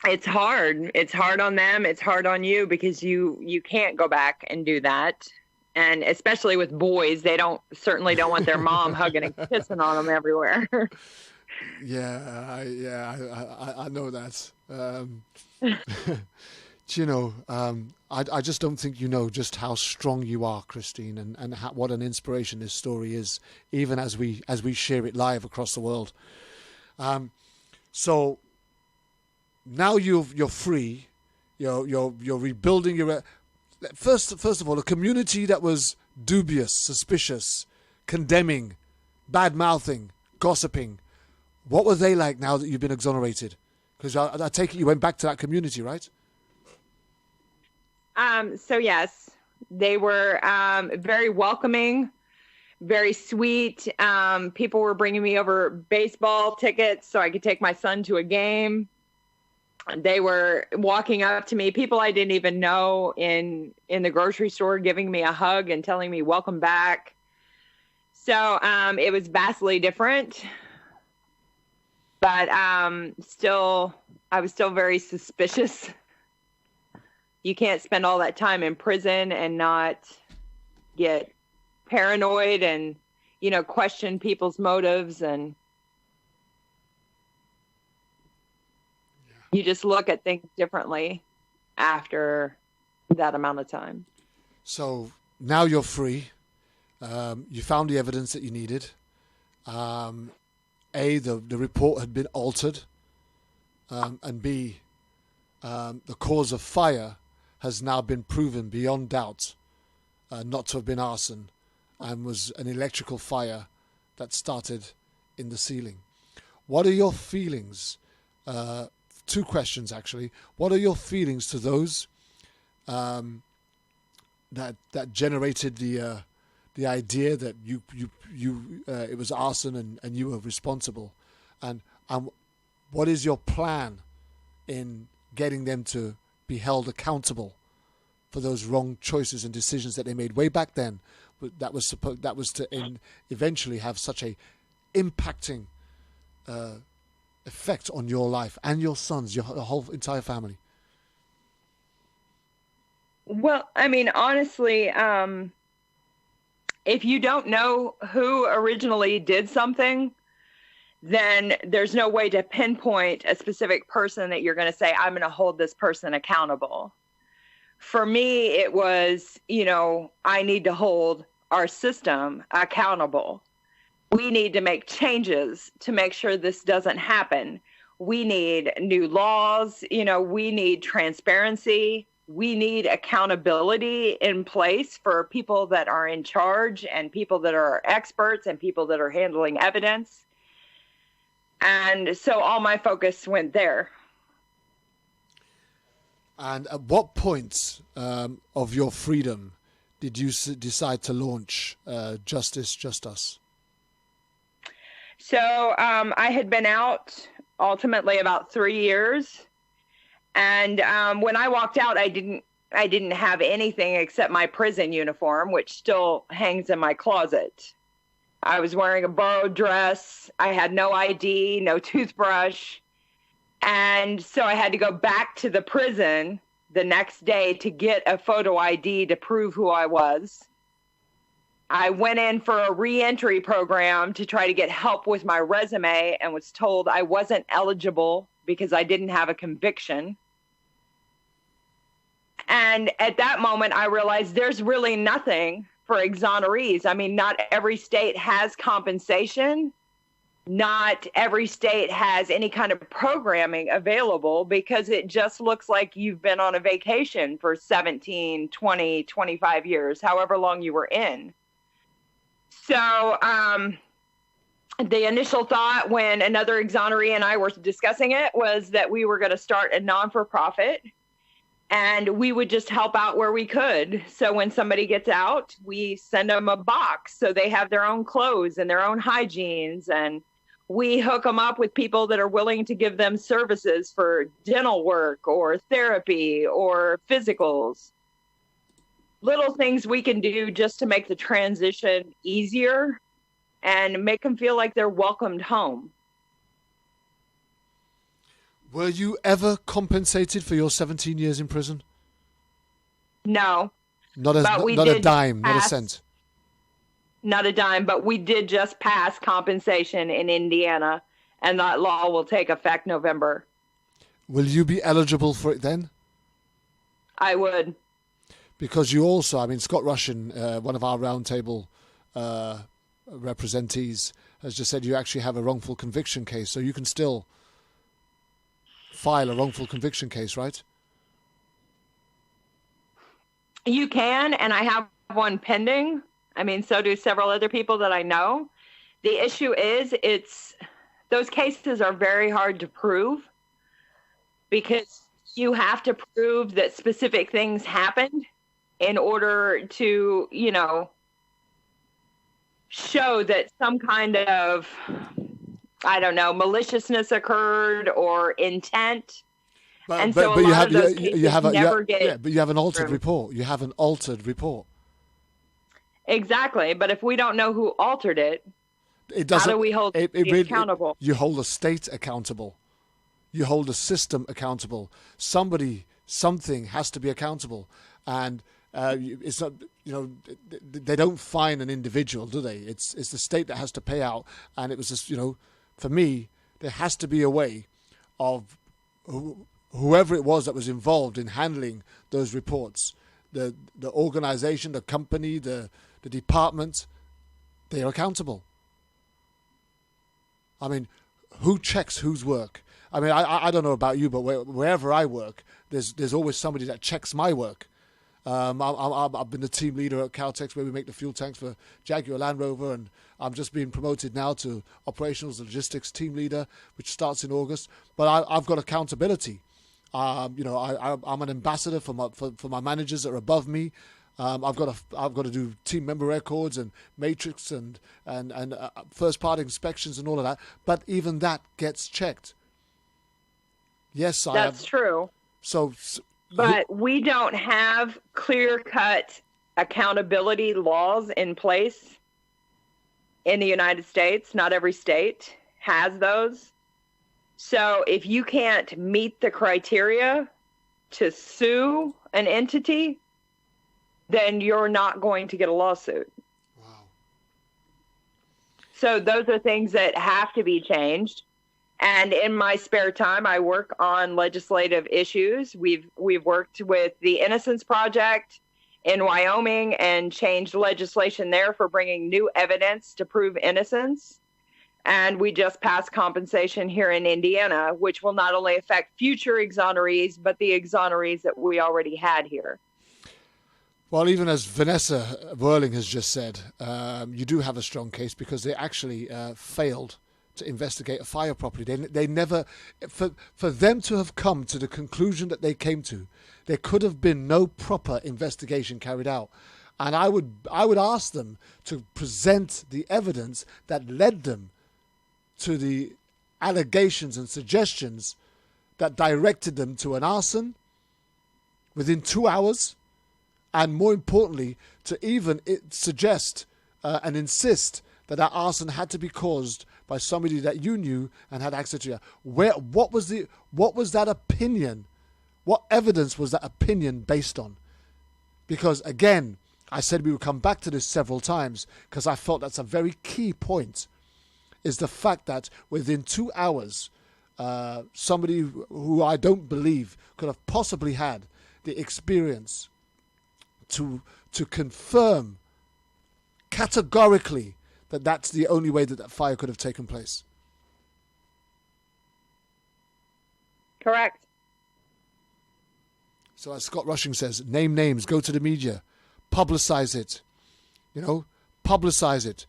it's hard. It's hard on them. It's hard on you, because you can't go back and do that. And especially with boys, they certainly don't want their mom hugging and kissing on them everywhere. I know that. I just don't think you know just how strong you are, Kristine, and what an inspiration this story is, even as we share it live across the world. So now you're free. You're rebuilding your. First of all, a community that was dubious, suspicious, condemning, bad-mouthing, gossiping. What were they like now that you've been exonerated? Because I take it you went back to that community, right? So yes, they were very welcoming, very sweet. People were bringing me over baseball tickets so I could take my son to a game. They were walking up to me, people I didn't even know in the grocery store, giving me a hug and telling me welcome back. So it was vastly different, but I was still very suspicious. You can't spend all that time in prison and not get paranoid and, question people's motives. And you just look at things differently after that amount of time. So now you're free. You found the evidence that you needed. The report had been altered. And B, the cause of fire has now been proven beyond doubt not to have been arson, and was an electrical fire that started in the ceiling. What are your feelings? Two questions, actually. What are your feelings to those that generated the idea that you it was arson and you were responsible, and what is your plan in getting them to be held accountable for those wrong choices and decisions that they made way back then? That was to eventually have such a impacting effect on your life and your sons, your whole entire family. Well, I mean, honestly, if you don't know who originally did something, then there's no way to pinpoint a specific person that you're going to say, I'm going to hold this person accountable. For me, it was, I need to hold our system accountable. We need to make changes to make sure this doesn't happen. We need new laws, we need transparency. We need accountability in place for people that are in charge and people that are experts and people that are handling evidence. And so all my focus went there. And at what point of your freedom did you decide to launch Justice, Just Us? So I had been out ultimately about 3 years. And when I walked out, I didn't have anything except my prison uniform, which still hangs in my closet. I was wearing a borrowed dress. I had no ID, no toothbrush. And so I had to go back to the prison the next day to get a photo ID to prove who I was. I went in for a re-entry program to try to get help with my resume and was told I wasn't eligible because I didn't have a conviction. And at that moment, I realized there's really nothing for exonerees. I mean, not every state has compensation. Not every state has any kind of programming available because it just looks like you've been on a vacation for 17, 20, 25 years, however long you were in. So the initial thought when another exoneree and I were discussing it was that we were going to start a non-for-profit and we would just help out where we could. So when somebody gets out, we send them a box so they have their own clothes and their own hygienes, and we hook them up with people that are willing to give them services for dental work or therapy or physicals. Little things we can do just to make the transition easier and make them feel like they're welcomed home. Were you ever compensated for your 17 years in prison? No. Not a dime, not a cent. Not a dime, but we did just pass compensation in Indiana, and that law will take effect November. Will you be eligible for it then? I would. Because you also, I mean, Scott Russian, one of our roundtable representees, has just said you actually have a wrongful conviction case, so you can still file a wrongful conviction case, right? You can, and I have one pending. I mean, so do several other people that I know. The issue is those cases are very hard to prove because you have to prove that specific things happened in order to, show that some kind of, maliciousness occurred or intent. But you have an altered report. You have an altered report. Exactly. But if we don't know who altered it, how do we hold it accountable? You hold a state accountable. You hold a system accountable. Something has to be accountable. And it's not, they don't fine an individual, do they? It's the state that has to pay out. And it was just, for me, there has to be a way of whoever it was that was involved in handling those reports, the organization, the company, the department, they are accountable. I mean, who checks whose work? I mean, I don't know about you, but wherever I work, there's always somebody that checks my work. I've been the team leader at Caltex where we make the fuel tanks for Jaguar Land Rover, and I'm just being promoted now to operations logistics team leader, which starts in August. But I've got accountability. I'm an ambassador for my managers that are above me. I've got to do team member records and matrix and first party inspections and all of that. But even that gets checked. Yes, that's true. But we don't have clear-cut accountability laws in place in the United States. Not every state has those. So if you can't meet the criteria to sue an entity, then you're not going to get a lawsuit. Wow. So those are things that have to be changed. And in my spare time, I work on legislative issues. We've worked with the Innocence Project in Wyoming and changed legislation there for bringing new evidence to prove innocence. And we just passed compensation here in Indiana, which will not only affect future exonerees, but the exonerees that we already had here. Well, even as Vanessa Whirling has just said, you do have a strong case because they actually failed to investigate a fire properly. They never, for them to have come to the conclusion that they came to, there could have been no proper investigation carried out. And I would ask them to present the evidence that led them to the allegations and suggestions that directed them to an arson within 2 hours, and more importantly, to even suggest and insist that that arson had to be caused by somebody that you knew and had access to. What was that opinion? What evidence was that opinion based on? Because again, I said we would come back to this several times because I felt that's a very key point, is the fact that within 2 hours, somebody who I don't believe could have possibly had the experience to confirm categorically that that's the only way that that fire could have taken place. Correct. So as Scott Rushing says, name names, go to the media, publicize it, publicize it,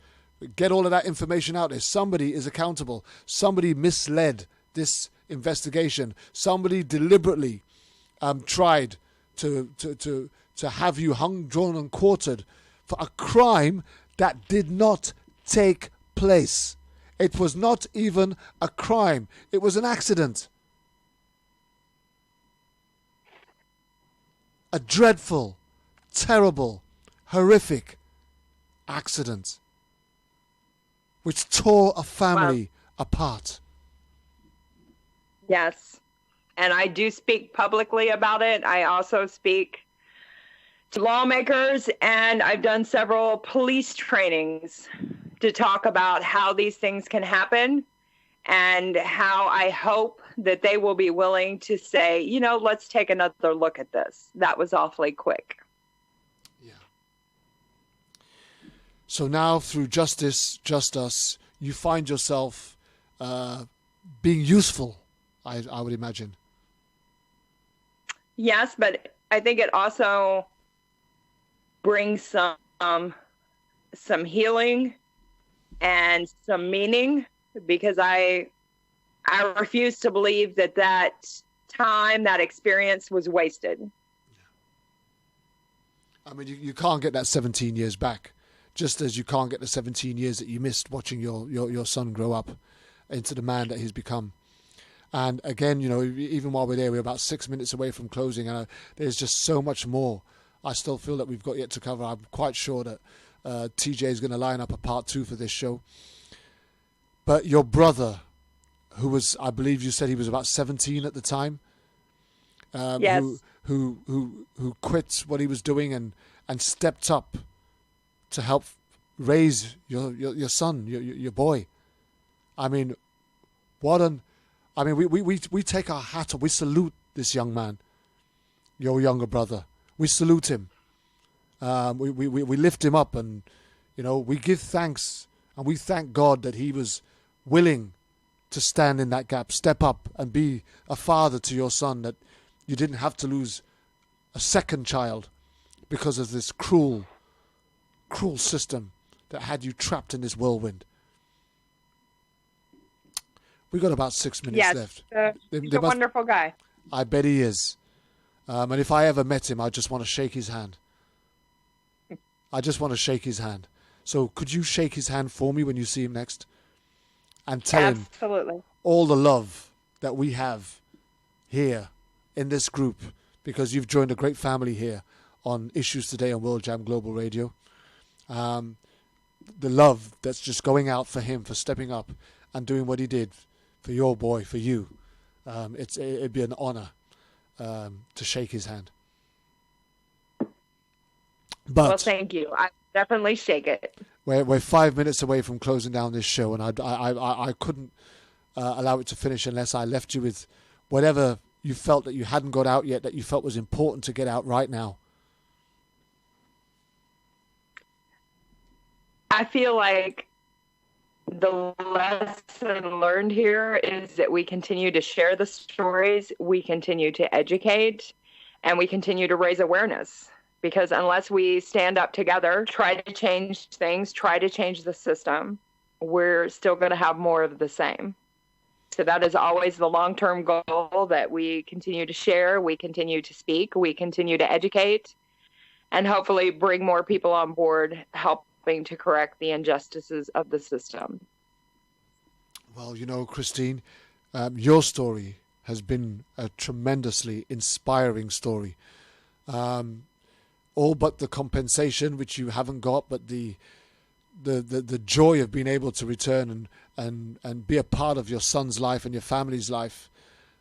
get all of that information out there. Somebody is accountable. Somebody misled this investigation. Somebody deliberately tried to have you hung, drawn and quartered for a crime that did not take place. It was not even a crime. It was an accident. A dreadful, terrible, horrific accident which tore a family apart. Yes. And I do speak publicly about it. I also speak to lawmakers, and I've done several police trainings to talk about how these things can happen and how I hope that they will be willing to say, let's take another look at this. That was awfully quick. Yeah. So now through Justice, Just Us, you find yourself being useful, I would imagine. Yes, but I think it also brings some healing and some meaning, because I refuse to believe that time, that experience was wasted. I mean, you can't get that 17 years back, just as you can't get the 17 years that you missed watching your son grow up into the man that he's become. And again, even while we're there, we're about 6 minutes away from closing, and there's just so much more I still feel that we've got yet to cover. I'm quite sure that TJ is going to line up a part 2 for this show. But your brother, who was, I believe you said he was about 17 at the time, yes. who quit what he was doing and stepped up to help raise your son, your boy. I mean, we take our hat off. We salute this young man, your younger brother. We salute him. We lift him up, and we give thanks, and we thank God that he was willing to stand in that gap, step up and be a father to your son, that you didn't have to lose a second child because of this cruel system that had you trapped in this whirlwind. We got about 6 minutes left. He's a wonderful guy. I bet he is. And if I ever met him, I just want to shake his hand. I just want to shake his hand. So could you shake his hand for me when you see him next? And tell him all the love that we have here in this group, because you've joined a great family here on Issues Today on World Jam Global Radio. The love that's just going out for him, for stepping up and doing what he did for your boy, for you. It'd be an honor to shake his hand. But well, thank you. I definitely shake it. We're 5 minutes away from closing down this show, and I couldn't allow it to finish unless I left you with whatever you felt that you hadn't got out yet, that you felt was important to get out right now. I feel like the lesson learned here is that we continue to share the stories, we continue to educate, and we continue to raise awareness. Because unless we stand up together, try to change things, try to change the system, we're still going to have more of the same. So that is always the long-term goal, that we continue to share, we continue to speak, we continue to educate, and hopefully bring more people on board, helping to correct the injustices of the system. Well, Kristine, your story has been a tremendously inspiring story. All but the compensation, which you haven't got, but the joy of being able to return and be a part of your son's life and your family's life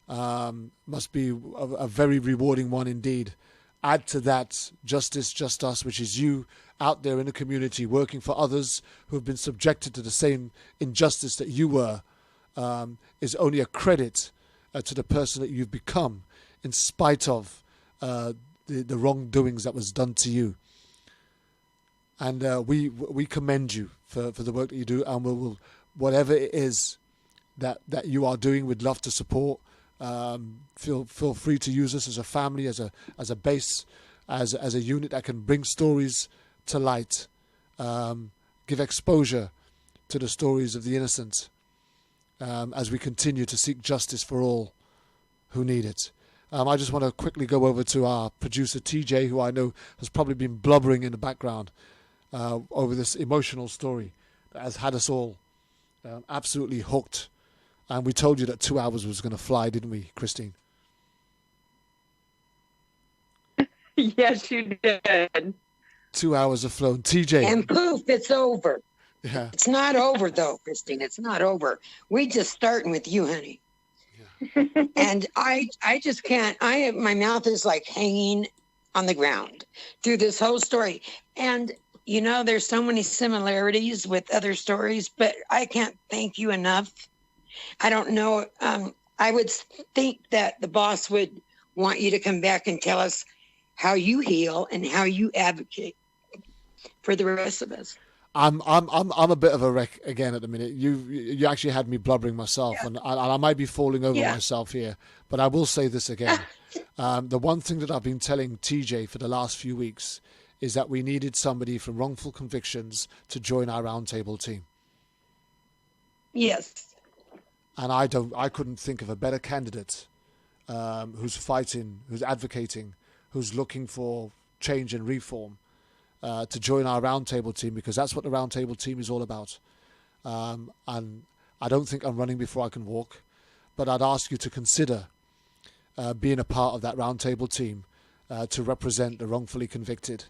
must be a very rewarding one indeed. Add to that Justice, Just Us, which is you out there in the community working for others who have been subjected to the same injustice that you were, is only a credit to the person that you've become in spite of the wrongdoings that was done to you. And we commend you for the work that you do, and we'll whatever it is that you are doing, we'd love to support. Feel free to use us as a family, as a base, as a unit that can bring stories to light, give exposure to the stories of the innocent, as we continue to seek justice for all who need it. I just want to quickly go over to our producer TJ, who I know has probably been blubbering in the background over this emotional story that has had us all absolutely hooked. And we told you that 2 hours was going to fly, didn't we, Kristine? Yes, you did. 2 hours have flown. TJ. And poof, it's over. Yeah. It's not over, though, Kristine. It's not over. We just starting with you, honey. Yeah. And I just can't. My mouth is like hanging on the ground through this whole story. And, there's so many similarities with other stories, but I can't thank you enough. I don't know. I would think that the boss would want you to come back and tell us how you heal and how you advocate for the rest of us. I'm a bit of a wreck again at the minute. You actually had me blubbering myself, yeah. and I might be falling over myself here. But I will say this again: the one thing that I've been telling TJ for the last few weeks is that we needed somebody from Wrongful Convictions to join our roundtable team. Yes. And I couldn't think of a better candidate who's fighting, who's advocating, who's looking for change and reform to join our roundtable team, because that's what the roundtable team is all about. And I don't think I'm running before I can walk, but I'd ask you to consider being a part of that roundtable team to represent the wrongfully convicted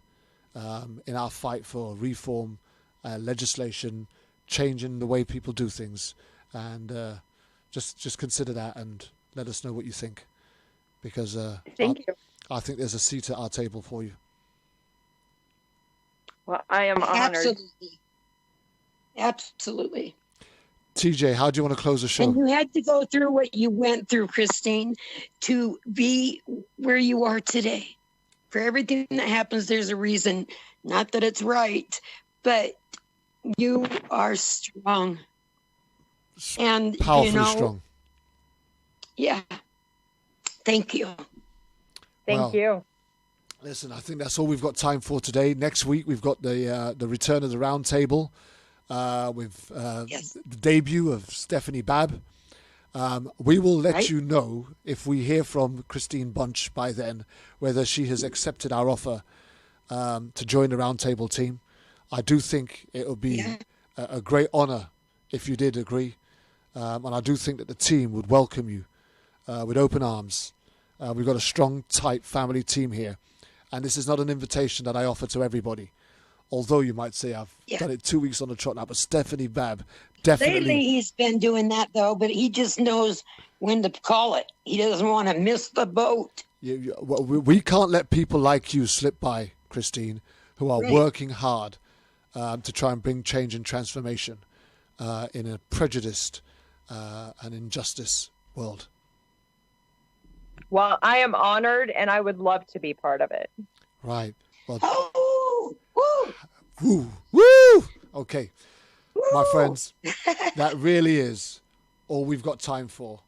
in our fight for reform, legislation, changing the way people do things, and just consider that and let us know what you think, because Thank you. I think there's a seat at our table for you. Well, I am honored. Absolutely. TJ, how do you want to close the show? And you had to go through what you went through, Kristine, to be where you are today. For everything that happens, there's a reason. Not that it's right, but you are strong. And powerfully strong. Yeah. Thank you. Thank you. Listen, I think that's all we've got time for today. Next week we've got the return of the round table with the debut of Stephanie Babb. We will let you know if we hear from Kristine Bunch by then, whether she has accepted our offer to join the roundtable team. I do think it would be a great honour if you did agree. And I do think that the team would welcome you with open arms. We've got a strong, tight family team here. And this is not an invitation that I offer to everybody. Although you might say I've done it 2 weeks on the trot now, but Stephanie Babb definitely. Lately he's been doing that, though, but he just knows when to call it. He doesn't want to miss the boat. We can't let people like you slip by, Kristine, who are working hard to try and bring change and transformation in a prejudiced and injustice world. Well, I am honored, and I would love to be part of it. Right. Well, woo! Woo! Woo! Okay, my friends, that really is all we've got time for.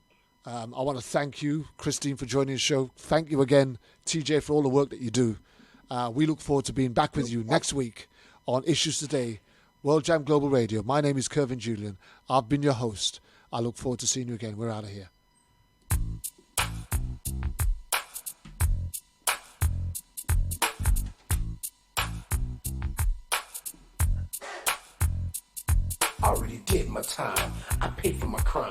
I want to thank you, Kristine, for joining the show. Thank you again, TJ, for all the work that you do. We look forward to being back with you next week on Issues Today, World Jam Global Radio. My name is Kervin Julian. I've been your host. I look forward to seeing you again. We're out of here. I already did my time. I paid for my crime.